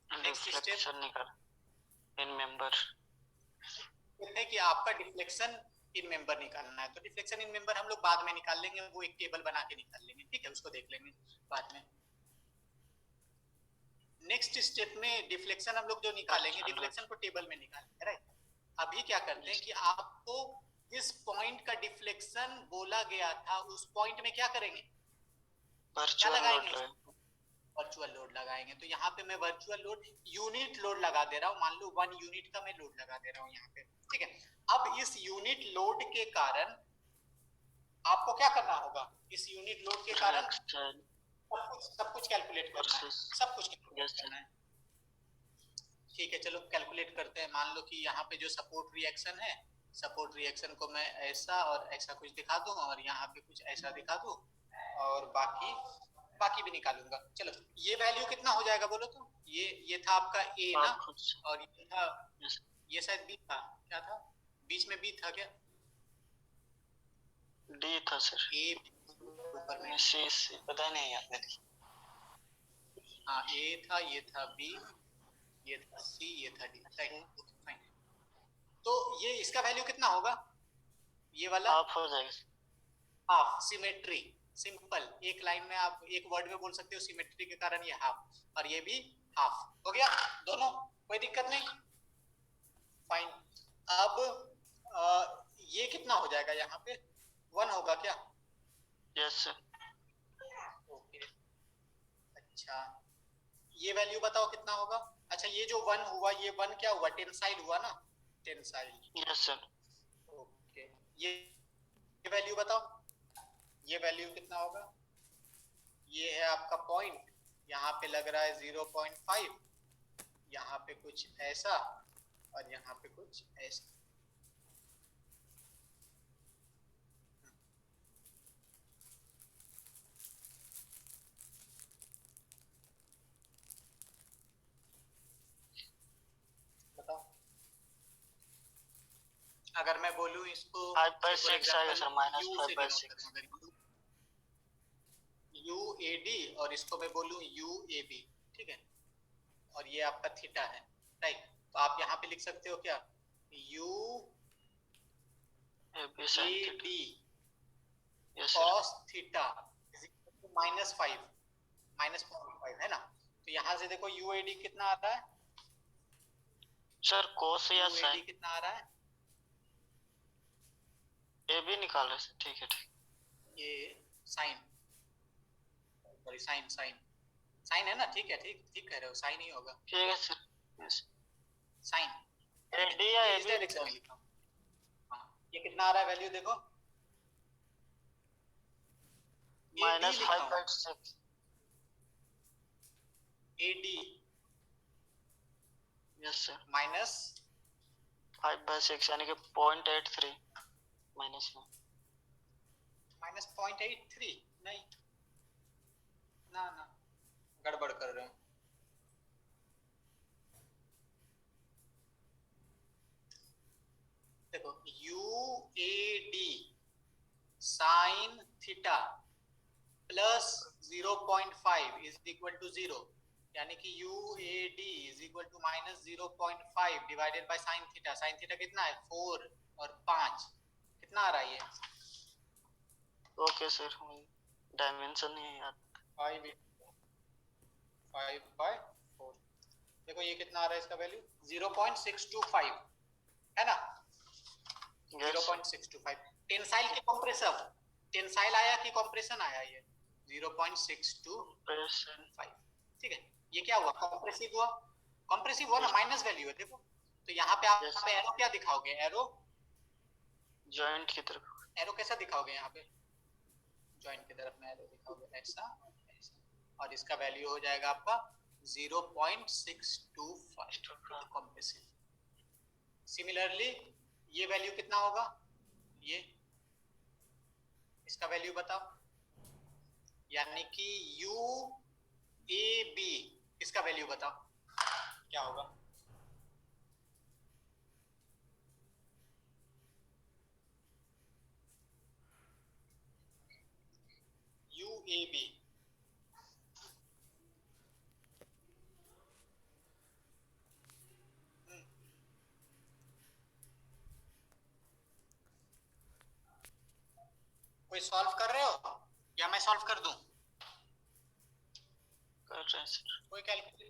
डिफ्लेक्शन निकाल इन मेंबर। कहते हैं कि आपका डिफ्लेक्शन इन मेंबर निकालना है, तो डिफ्लेक्शन इन मेंबर हम लोग बाद में निकाल लेंगे, वो एक टेबल बना के निकाल लेंगे। ठीक है, उसको देख लेंगे बाद में। नेक्स्ट स्टेप में डिफ्लेक्शन हम लोग जो निकालेंगे, डिफ्लेक्शन को टेबल में निकालेंगे, राइट। अभी क्या करते हैं कि आपको इस पॉइंट का डिफ्लेक्शन बोला गया था, उस पॉइंट में क्या करेंगे? क्या वर्चुअल लोड लगाएंगे? लगाएं। वर्चुअल लोड लगाएंगे। तो यहाँ पे मैं वर्चुअल लोड, यूनिट लोड लगा दे रहा हूँ, मान लो 1 यूनिट का मैं लोड लगा दे रहा हूँ यहाँ पे। ठीक है, अब इस यूनिट लोड के कारण आपको क्या करना होगा? इस यूनिट लोड के कारण सब कुछ कैलकुलेट करना है, सब कुछ कैलकुलेट करना है। ठीक है, चलो कैलकुलेट करते हैं। मान लो कि यहाँ पे जो सपोर्ट रिएक्शन है, सपोर्ट रिएक्शन को मैं ऐसा और ऐसा कुछ दिखा दूं, और यहाँ पे कुछ ऐसा दिखा दूं, और बाकी भी निकालूंगा। चलो ये वैल्यू कितना हो जाएगा बोलो तो? ये था आपका ए ना, और ये था, ये शायद बी था, क्या था बीच में? बी था क्या? डी था सर, ए ऊपर में, सी पता नहीं याद नहीं। हाँ ए था, ये था बी, ये था सी, ये था डी, राइट। फाइन, तो ये इसका वैल्यू कितना होगा? ये वाला हाफ हो जाएगा। हाफ, सिमेट्री, सिंपल, एक लाइन में आप एक वर्ड में बोल सकते हो, सिमेट्री के कारण ये हाफ, और ये भी हाफ हो गया, दोनों, कोई दिक्कत नहीं। फाइन, अब ये कितना हो जाएगा? यहाँ पे 1 होगा क्या? Yes sir. ओके, अच्छा ये वैल्यू बताओ कितना होगा? अच्छा ये जो 1 हुआ, ये 1 क्या हुआ? टेंसाइल हुआ ना, टेंसाइल। Yes sir. ओके, ये वैल्यू बताओ, ये वैल्यू कितना होगा? ये है आपका पॉइंट, यहाँ पे लग रहा है 0.5, यहाँ पे कुछ ऐसा, और यहाँ पे कुछ ऐसा। अगर मैं बोलूं इसको 5/6 आएगा सर, -5/6 यू ए डी और इसको मैं बोलूं यू ए बी, ठीक है, और ये आपका थीटा है, राइट। तो आप यहाँ पे लिख सकते हो क्या, you AB A sin theta. D Yes sir. cos theta -5 है ना। तो यहाँ से देखो यू ए डी कितना आता है, सर cos या यू ए डी sin कितना आ रहा है, AB निकाल रहे सर, ठीक है ठीक। ये sine, sorry sine sine sine है ना, ठीक है, ठीक ठीक कह रहे हो, साइन ही होगा, ठीक है सर। Yes sign. AD या ये इस AB डायरेक्शन में लिखा हूं। हाँ, ये कितना आ रहा है वैल्यू देखो, -5/6 A D yes sir, minus 5/6 यानी कि 0.83 माइनस में। -0.83 नहीं ना ना, गड़बड़ कर रहे हो। देखो U A D sine theta plus 0.5 is equal to 0, यानी कि U A D is equal to -0.5 divided by sine theta. Sine theta कितना है 4 और 5 कितना आ रहा है ये ओके सर, डायमेंशन नहीं है यार। 5/4। देखो ये कितना आ रहा है इसका वैल्यू 0.625 है ना, 0.625। टेंसाइल की कंप्रेसिव, टेंसाइल आया कि कंप्रेशन आया, ये 0.625, ठीक है। ये क्या हुआ, कंप्रेसिव हुआ, कंप्रेसिव हुआ ना, माइनस वैल्यू है देखो। तो यहाँ पे आप Yes. एरो क्या दिखाओगे, एरो जॉइंट की तरफ। एरो कैसा दिखाओगे, यहाँ पे जॉइंट की तरफ में एरो दिखाओगे ऐसा ऐसा, और इसका वैल्यू हो जाएगा आपका 0.625 कंप्रेसिव। सिमिलरली ये वैल्यू कितना होगा, ये इसका वैल्यू बताओ, यानी कि यू ए बी इसका वैल्यू बताओ क्या होगा। यू ए बी कोई सॉल्व कर रहे हो या मैं सॉल्व कर दूं, कर रहे हैं सर। कोई कैलकुलेट।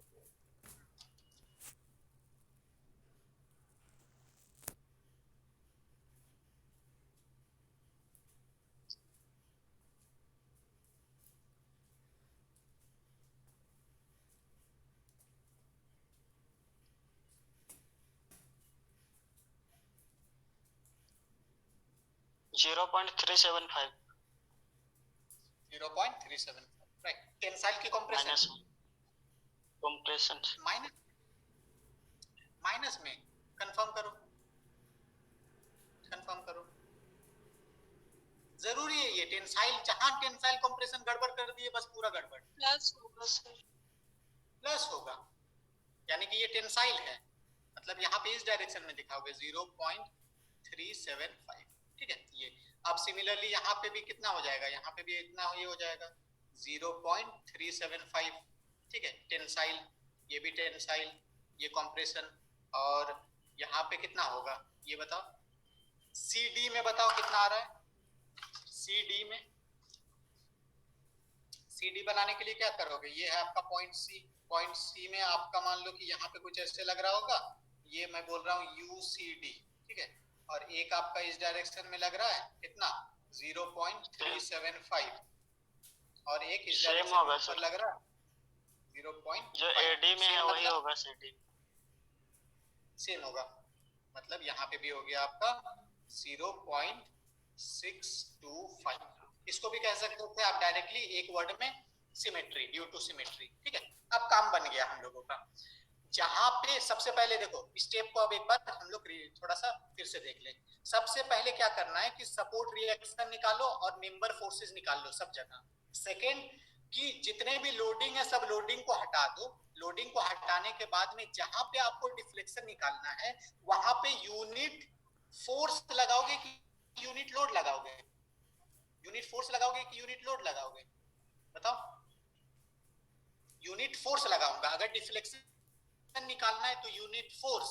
Zero 0.375 0.375, right. टेंसाइल की माइनस कंप्रेशन कंप्रेशन माइनस में कंफर्म करो, कंफर्म करो, जरूरी है ये टेंसाइल, जहां टेंसाइल कंप्रेशन गड़बड़ कर दिए बस पूरा गड़बड़, प्लस होगा सर। प्लस होगा, यानी कि ये टेंसाइल है, मतलब यहाँ पे इस डायरेक्शन में दिखाओगे 0.375, ठीक है। ये अब सिमिलरली यहाँ पे भी कितना हो जाएगा, यहाँ पे भी इतना ये हो जाएगा 0.375, ठीक है। टेंसाइल, ये भी टेंसाइल, ये कंप्रेशन, और यहाँ पे कितना होगा ये बताओ, सी डी में बताओ कितना आ रहा है, सी डी में, सी डी बनाने के लिए क्या करोगे, ये है आपका पॉइंट सी, पॉइंट सी में आपका मान लो कि यहाँ पे कुछ ऐसे लग रहा होगा, ये मैं बोल रहा हूँ यू सी डी, ठीक है, और एक आपका इस डायरेक्शन में लग रहा है कितना 0.375, और एक इस Same डायरेक्शन होगा में सर। ऊपर लग रहा है 0.5, जो एडी में है वही मतलब होगा सीडी। सेम होगा, मतलब यहाँ पे भी हो गया आपका 0.625। इसको भी कह सकते थे आप डायरेक्टली एक वर्ड में, सिमेट्री, ड्यू टू सिमेट्री, ठीक है। अब काम बन गया हम लोगों का। जहां पे सबसे पहले देखो स्टेप को अब एक बार हम लोग थोड़ा सा फिर से देख लें। सबसे पहले क्या करना है कि सपोर्ट रिएक्शन निकालो और मेंबर फोर्सेस निकाल लो सब जगह। सेकेंड कि जितने भी लोडिंग है सब लोडिंग को हटा दो। लोडिंग को हटाने के बाद में जहां पे आपको डिफ्लेक्शन निकालना है वहां पे यूनिट फोर्स लगाओगे कि यूनिट लोड लगाओगे? यूनिट फोर्स लगाओगे कि यूनिट लोड लगाओगे? बताओ। यूनिट फोर्स लगाऊंगा। अगर डिफ्लेक्शन निकालना है तो यूनिट फोर्स,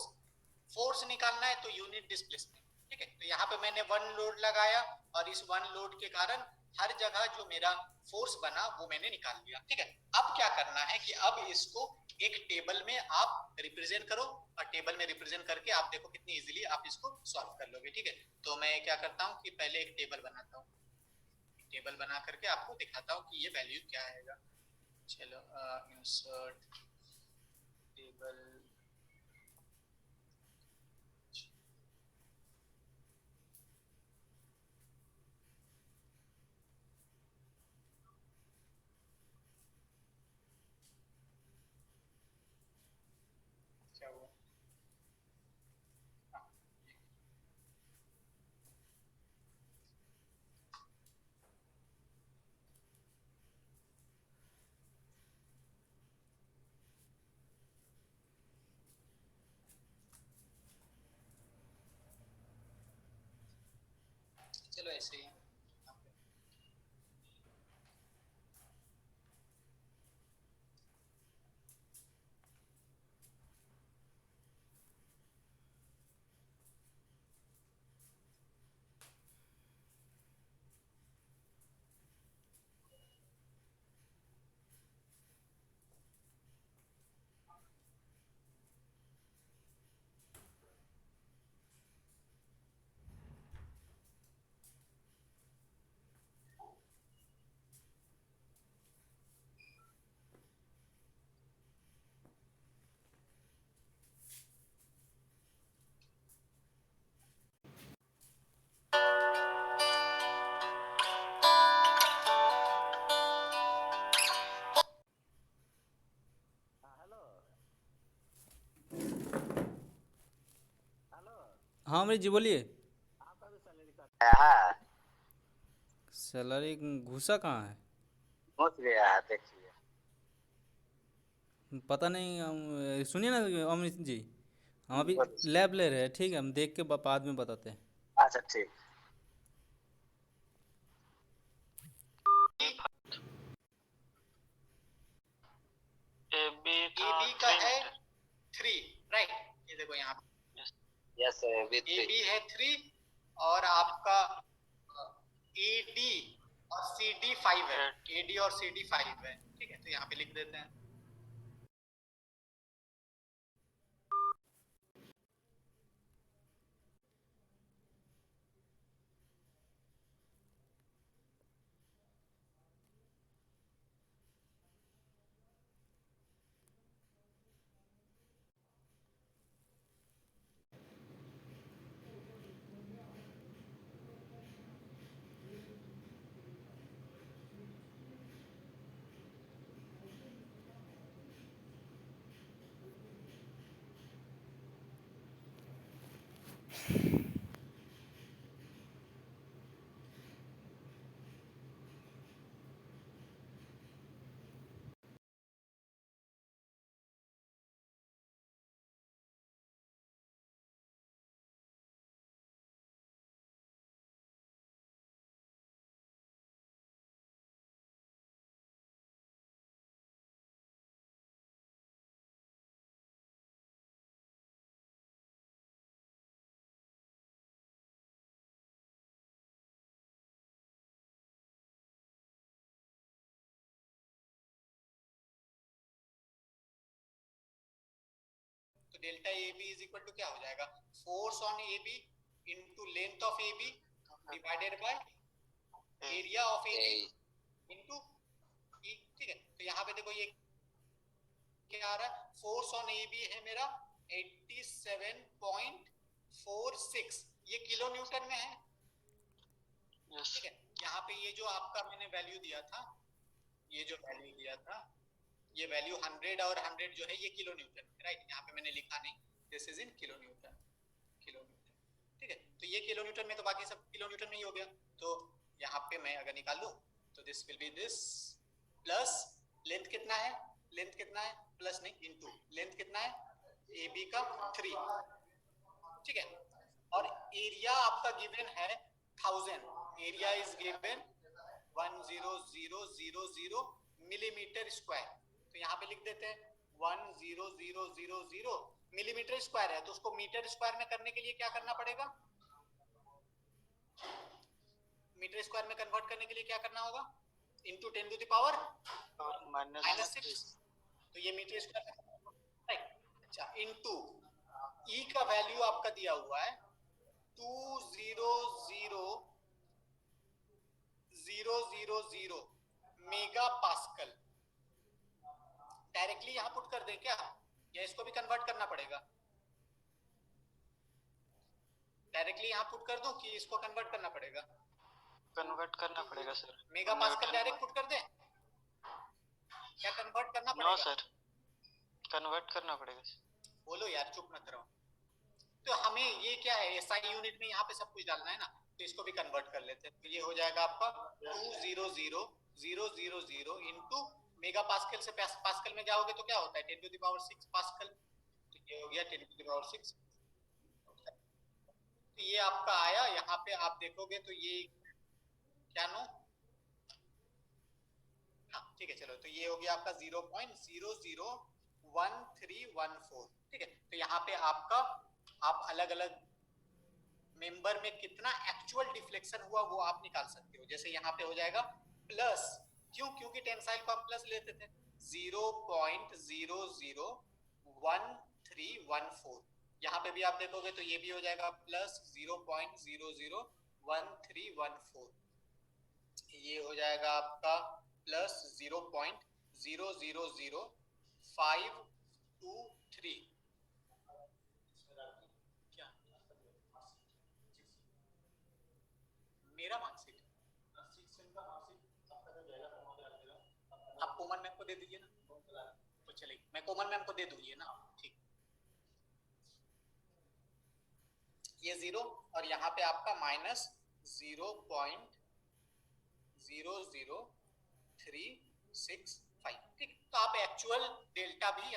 फोर्स निकालना है तो यूनिट डिस्प्लेसमेंट। ठीक है, तो यहाँ पे मैंने वन लोड लगाया और इस वन लोड के कारण हर जगह जो मेरा फोर्स बना वो मैंने निकाल लिया। ठीक है, अब क्या करना है कि अब इसको एक टेबल में आप रिप्रेजेंट करो और टेबल में रिप्रेजेंट करके आप देखो कितनी इजीली आप इसको सॉल्व कर लोगे। ठीक है, तो मैं क्या करता हूँ कि पहले एक टेबल बनाता हूँ, टेबल बना करके आपको दिखाता हूँ कि ये वैल्यू क्या आएगा। चलो इंसर्ट टेबल, क्या हुआ? हाँ, चलो ऐसे ही हाँ अमरीश जी बोलिए। है सैलरी घुसा कहाँ है? पहुंच गया है, देखिए। पता नहीं सुनिए ना अमरीश जी, हम अभी लैब ले रहे हैं, ठीक है, हम देख के बाद में बताते हैं। अच्छा ठीक। ए बी था ए बी का 3 है मीटर। 3, राइट। ये देखो यहाँ यस विद ए बी है 3 और आपका ए डी और सी डी 5 है। ए डी और सी डी 5 है। ठीक है, तो यहाँ पे लिख देते हैं। तो delta A B is equal to क्या हो जाएगा? Force on A B into length of A B divided by area of A B into E. ठीक है, तो यहाँ पे देखो ये क्या आ रहा है? फोर्स ऑन ए बी है मेरा 87.46, ये किलो न्यूटन में है। यस ठीक है, यहाँ पे ये जो आपका मैंने वैल्यू दिया था, ये जो वैल्यू दिया था, ये वैल्यू 100 और 100 जो है ये किलो न्यूटन, राइट। यहाँ पे मैंने लिखा नहीं, this is in kilo Newton, kilo Newton. ठीक है, तो ये किलो न्यूटन में, तो बाकी सब किलो न्यूटन में ही हो गया। तो यहाँ पे मैं अगर निकाल लूं तो this will be this plus length कितना है, लेंथ कितना है, प्लस नहीं इनटू लेंथ कितना है ए बी का 3। ठीक है, और एरिया आपका गिवन है 1000, area is given 100,000 millimetre square. तो यहाँ पे लिख देते हैं 100,000 मिलीमीटर स्क्वायर है, तो उसको मीटर स्क्वायर में करने के लिए क्या करना पड़ेगा? मीटर स्क्वायर में कन्वर्ट करने के लिए क्या करना होगा? Into 10 to the power -6। तो ये मीटर स्क्वायर में राइट। अच्छा, इंटू ई का वैल्यू आपका दिया हुआ है 200,000 मेगा पास्कल। डायरेक्टली यहां पुट कर दें क्या, या इसको भी कन्वर्ट करना पड़ेगा? डायरेक्टली यहां पुट कर दूं कि इसको कन्वर्ट करना पड़ेगा? कन्वर्ट करना पड़ेगा sir. Mega pascal direct put कर दें या कन्वर्ट करना पड़ेगा? नो सर, कन्वर्ट करना पड़ेगा। बोलो यार, चुप मत रहो। तो हमें ये क्या है, एसआई यूनिट में यहाँ पे सब कुछ डालना है ना, तो इसको भी कन्वर्ट कर लेते हैं। तो ये हो जाएगा आपका 200,000 इंटू मेगा पास्कल से पास्कल में जाओगे तो क्या होता है 10 टू द पावर 6 पास्कल। तो ये हो गया 10 टू द पावर 6। तो ये आपका आया, यहाँ पे आप देखोगे तो ये क्या नो, हाँ ठीक है चलो, तो ये हो गया आपका 0.001314। ठीक है, तो यहाँ पे आपका आप अलग अलग मेंबर में कितना एक्चुअल डिफ्लेक्शन हुआ वो आप निकाल सकते हो। जैसे यहाँ पे हो जाएगा प्लस, क्यों? क्योंकि टेंसाइल को हम प्लस लेते थे, 0.001314। यहाँ पे भी आप देखोगे तो ये भी हो जाएगा प्लस 0.001314। ये हो जाएगा आपका प्लस 0.000523। क्या मेरा मार्कशीट? आप कोमल मैम को दे दीजिए ना, तो चलिए मैं कोमल मैम को दे दूंगी ना। ठीक, ये 0 और यहाँ पे आपका माइनस 0.00365। ठीक, तो आप एक्चुअल डेल्टा भी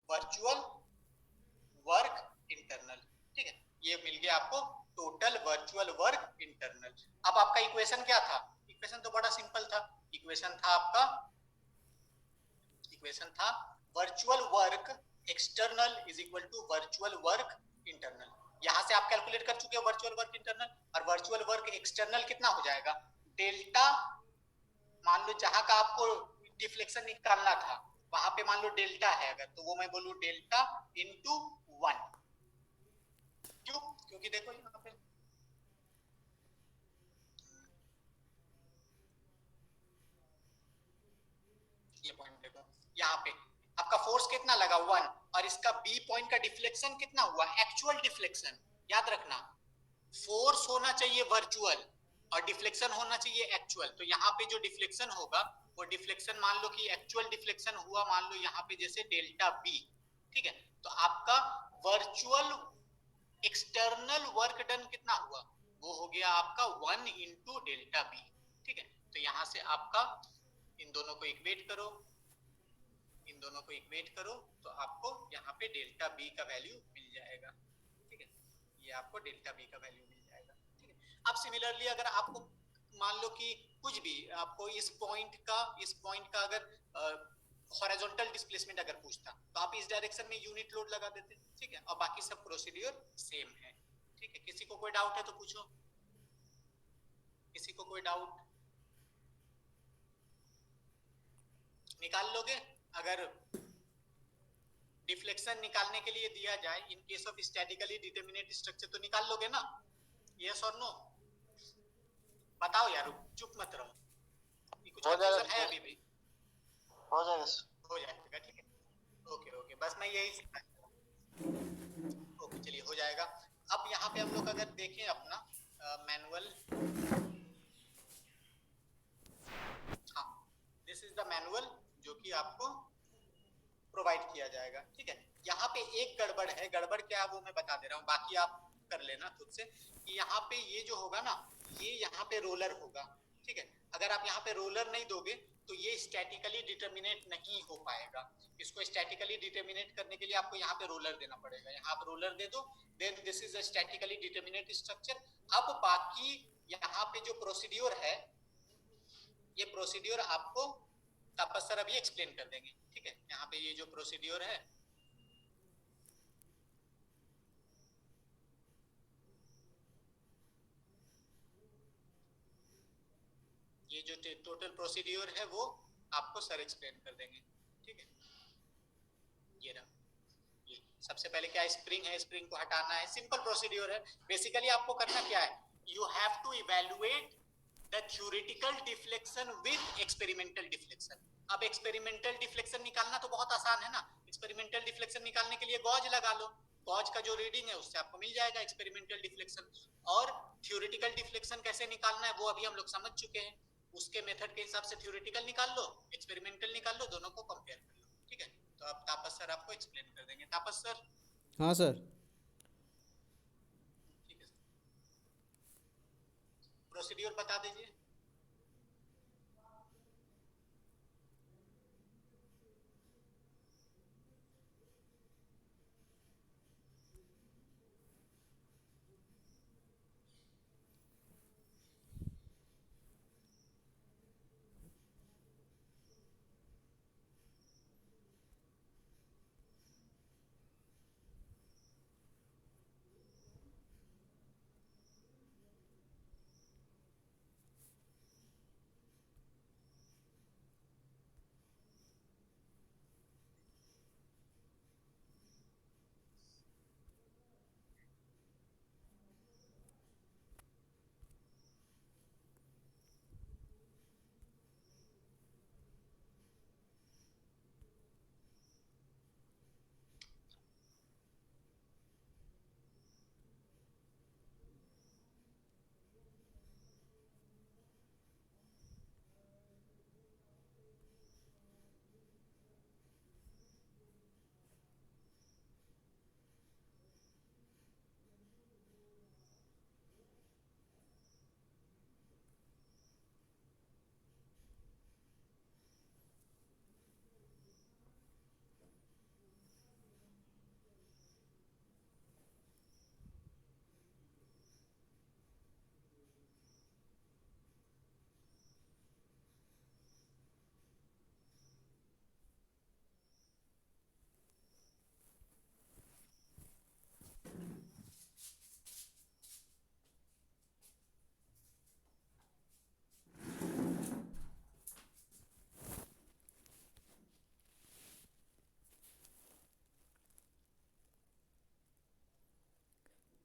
वर्चुअल वर्क इंटरनल। ठीक है, ये मिल गया आपको टोटल वर्चुअल वर्क इंटरनल। अब आपका इक्वेशन क्या था? इक्वेशन तो बड़ा सिंपल था। इक्वेशन था आपका, इक्वेशन था virtual work external is equal to virtual work internal. यहां से आप कैलकुलेट कर चुके हो वर्चुअल वर्क इंटरनल, और वर्चुअल वर्क एक्सटर्नल कितना हो जाएगा? डेल्टा, मान लो जहां का आपको डिफ्लेक्शन निकालना था वहां पे मान लो डेल्टा है अगर, तो वो मैं बोलूं डेल्टा इंटू 1। क्यों? क्योंकि देखो यहाँ पे ये पॉइंट देखो, यहाँ पे आपका फोर्स कितना लगा 1, और इसका बी पॉइंट का डिफ्लेक्शन कितना हुआ? Actual deflection. याद रखना, फोर्स होना चाहिए वर्चुअल और डिफ्लेक्शन होना चाहिए एक्चुअल। तो यहाँ पे जो डिफ्लेक्शन होगा वो डिफ्लेक्शन मान लो कि एक्चुअल डिफ्लेक्शन हुआ, मान लो यहाँ पे जैसे डेल्टा बी। ठीक है, तो आपका वर्चुअल एक्सटर्नल वर्क डन कितना हुआ? वो हो गया आपका 1 इंटू डेल्टा बी। ठीक है, तो यहाँ से आपका इन दोनों को इक्वेट करो, इन दोनों को इक्वेट करो, तो आपको यहाँ पे डेल्टा बी का वैल्यू मिल जाएगा। ठीक है, ये आपको डेल्टा बी का वैल्यू मिल जाएगा। ठीक है, अब सिमिलरली अगर आपको मान लो कि कुछ भी आपको इस पॉइंट का अगर हॉरिजॉन्टल डिस्प्लेसमेंट अगर पूछता तो आप इस डायरेक्शन में यूनिट लोड लगा देते, ठीक है, और बाकी सब प्रोसीड्यूर सेम है, ठीक है। किसी को कोई डाउट है तो पूछो, किसी को कोई डाउट? निकाल लोगे अगर डिफ्लेक्शन निकालने के लिए दिया जाए in case of statically determinate structure, तो निकाल लोगे ना? यस और नो? बताओ यार, चुप मत रहो, ये कुछ कंफ्यूजन है अभी भी? हो जाएगा सर। हो जाएगा, ठीक है, ओके ओके, बस मैं यही सिखा, ओके चलिए हो जाएगा। अब यहाँ पे हम लोग अगर देखें अपना मैनुअल, हाँ दिस इज द मैनुअल जो कि आपको प्रोवाइड किया जाएगा, ठीक है। यहाँ पे एक गड़बड़ है, गड़बड़ क्या है वो मैं बता दे रहा हूँ, बाकी आप कर लेना खुद से, कि यहाँ पे ये जो होगा ना, ये यहाँ पे रोलर होगा, ठीक है। अगर आप यहाँ पे रोलर नहीं दोगे तो ये स्टैटिकली डिटरमिनेट नहीं हो पाएगा। इसको स्टैटिकली डिटरमिनेट करने के लिए आपको यहाँ पे रोलर देना पड़ेगा, यहाँ आप रोलर दे दो, then this is a statically determinate structure. अब बाकी यहाँ पे जो प्रोसीड्यूर है, ये प्रोसीड्यूर आपको तापस सर अभी एक्सप्लेन कर देंगे, ठीक है। यहाँ पे ये जो प्रोसीड्यूर है, ये जो टोटल प्रोसीड्यूर है वो आपको सर एक्सप्लेन कर देंगे, ठीक है। ये रहा, ये सबसे पहले क्या स्प्रिंग है, स्प्रिंग को हटाना है, सिंपल प्रोसीड्यूर है। बेसिकली आपको करना क्या है, you have to evaluate the theoretical deflection with experimental deflection. अब एक्सपेरिमेंटल डिफ्लेक्शन निकालना तो बहुत आसान है ना, एक्सपेरिमेंटल डिफ्लेक्शन निकालने के लिए गॉज लगा लो, गॉज का जो रीडिंग है उससे आपको मिल जाएगा एक्सपेरिमेंटल डिफ्लेक्शन। और थ्योरेटिकल डिफ्लेक्शन कैसे निकालना है वो अभी हम लोग समझ चुके हैं, उसके मेथड के हिसाब से थ्योरेटिकल निकाल लो, एक्सपेरिमेंटल निकाल लो, दोनों को कंपेयर कर लो, ठीक है। तो अब तापस सर आपको एक्सप्लेन कर देंगे। तापस सर? हाँ सर। ठीक है सर, प्रोसीड्यूर बता दीजिए।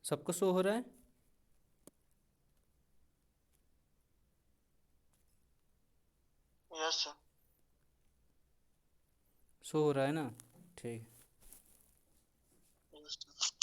सबको शो हो रहा है? Yes sir. शो हो रहा है ना, ठीक। Yes sir.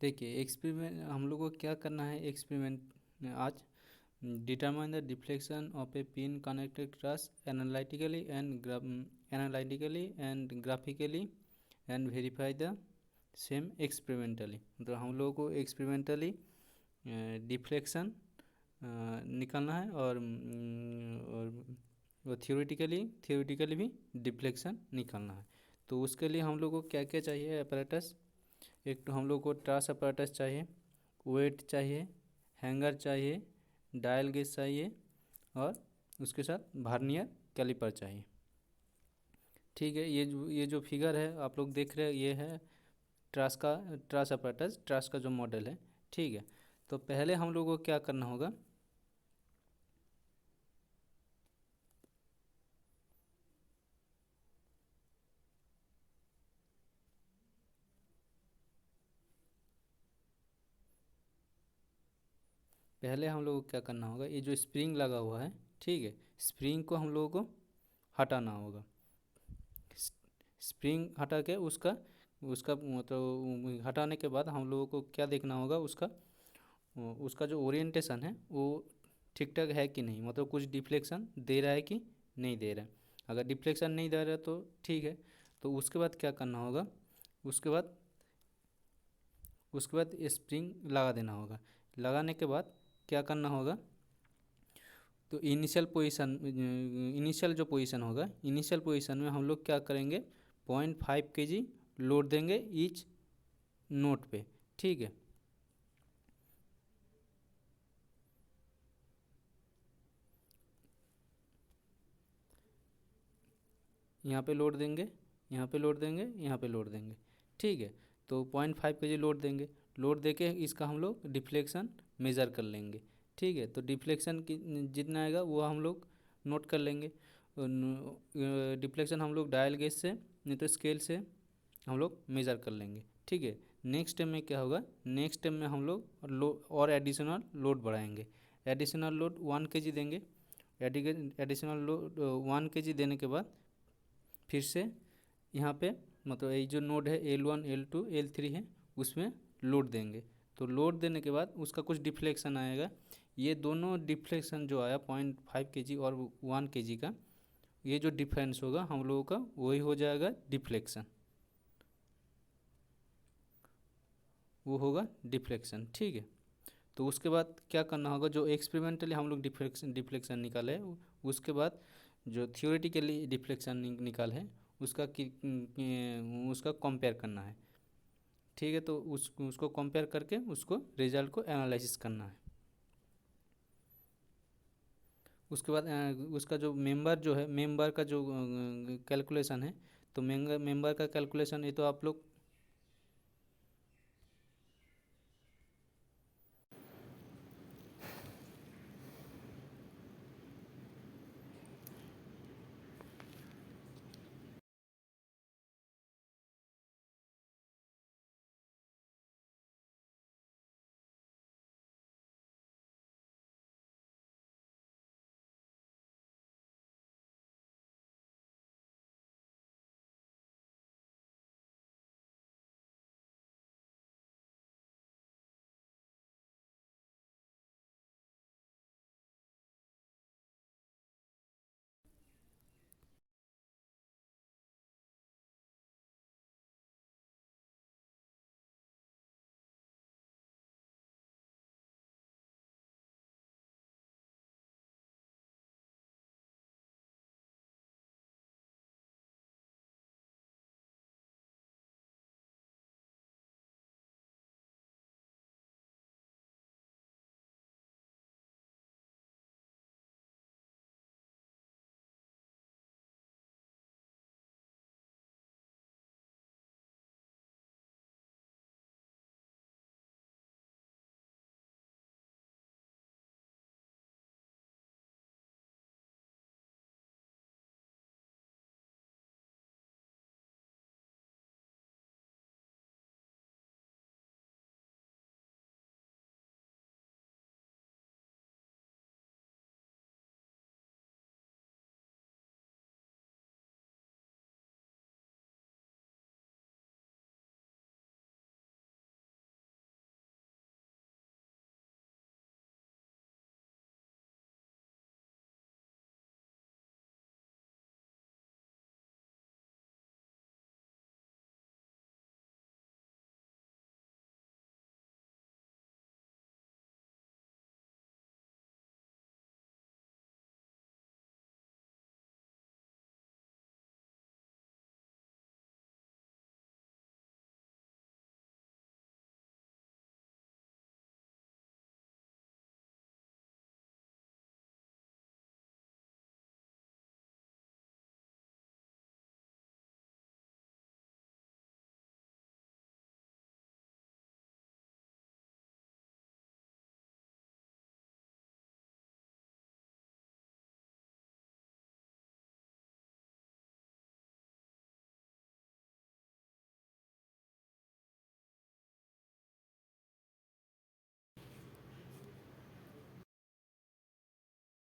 देखिए एक्सपेरिमेंट हम लोग को क्या करना है एक्सपेरिमेंट आज determine the deflection of A pin connected truss analytically and graphically and verify the same experimentally. मतलब हम लोगों को एक्सपेरिमेंटली डिफ्लेक्शन निकालना है और थियोरेटिकली भी डिफ्लेक्शन निकालना है। तो उसके लिए हम लोग को क्या क्या चाहिए अपैरेटस। एक तो हम लोग को ट्रास अपैरेटस चाहिए, वेट चाहिए, हैंगर चाहिए, डायल गेज चाहिए और उसके साथ वर्नियर कैलिपर चाहिए। ठीक है, ये जो फिगर है आप लोग देख रहे हैं ये है ट्रास अपैरेटस, ट्रास का जो मॉडल है। ठीक है, तो पहले हम लोग को क्या करना होगा, पहले हम लोग को क्या करना होगा, ये जो स्प्रिंग लगा हुआ है, ठीक है, स्प्रिंग को हम लोगों को हटाना होगा। स्प्रिंग हटा के उसका मतलब हटाने के बाद हम लोगों को क्या देखना होगा, उसका जो ओरिएंटेशन है वो ठीक ठाक है कि नहीं, मतलब कुछ डिफ्लेक्शन दे रहा है कि नहीं दे रहा है। अगर डिफ्लेक्शन नहीं दे रहा है तो ठीक है, तो उसके बाद क्या करना होगा, उसके बाद स्प्रिंग लगा देना होगा। लगाने के बाद क्या करना होगा, तो इनिशियल जो पोजीशन होगा, इनिशियल पोजीशन में हम लोग क्या करेंगे, 0.5 kg लोड देंगे ईच नोट पे। ठीक है, यहाँ पे लोड देंगे, यहाँ पे लोड देंगे, यहाँ पे लोड देंगे। ठीक है, तो 0.5 kg लोड देंगे। लोड देके इसका हम लोग डिफ्लेक्शन मेज़र कर लेंगे। ठीक है, तो डिफ्लेक्शन जितना आएगा वो हम लोग नोट कर लेंगे। डिफ्लेक्शन हम लोग डायल गेज से नहीं तो स्केल से हम लोग मेज़र कर लेंगे। ठीक है, नेक्स्ट टाइम में क्या होगा, नेक्स्ट टाइम में हम लोग और एडिशनल लोड बढ़ाएंगे। एडिशनल लोड 1 kg देंगे। एडिशनल लोड 1 kg देने के बाद फिर से यहाँ पे मतलब ये जो नोड है L1 L2 L3 है उसमें लोड देंगे। तो लोड देने के बाद उसका कुछ डिफ्लेक्शन आएगा। ये दोनों डिफ्लेक्शन जो आया 0.5 kg और 1 kg का, ये जो डिफरेंस होगा हम लोगों का वही हो जाएगा डिफ्लेक्शन, वो होगा डिफ्लेक्शन। ठीक है, तो उसके बाद क्या करना होगा, जो एक्सपेरिमेंटली हम लोग डिफ्लेक्शन निकाले है, उसके बाद जो थियोरेटिकली डिफ्लेक्शन निकाले है उसका कंपेयर करना है। ठीक है, तो उसको कंपेयर करके उसको रिजल्ट को एनालिसिस करना है। उसके बाद उसका जो मेंबर का जो कैलकुलेशन है, तो मेंबर का कैलकुलेशन ये तो आप लोग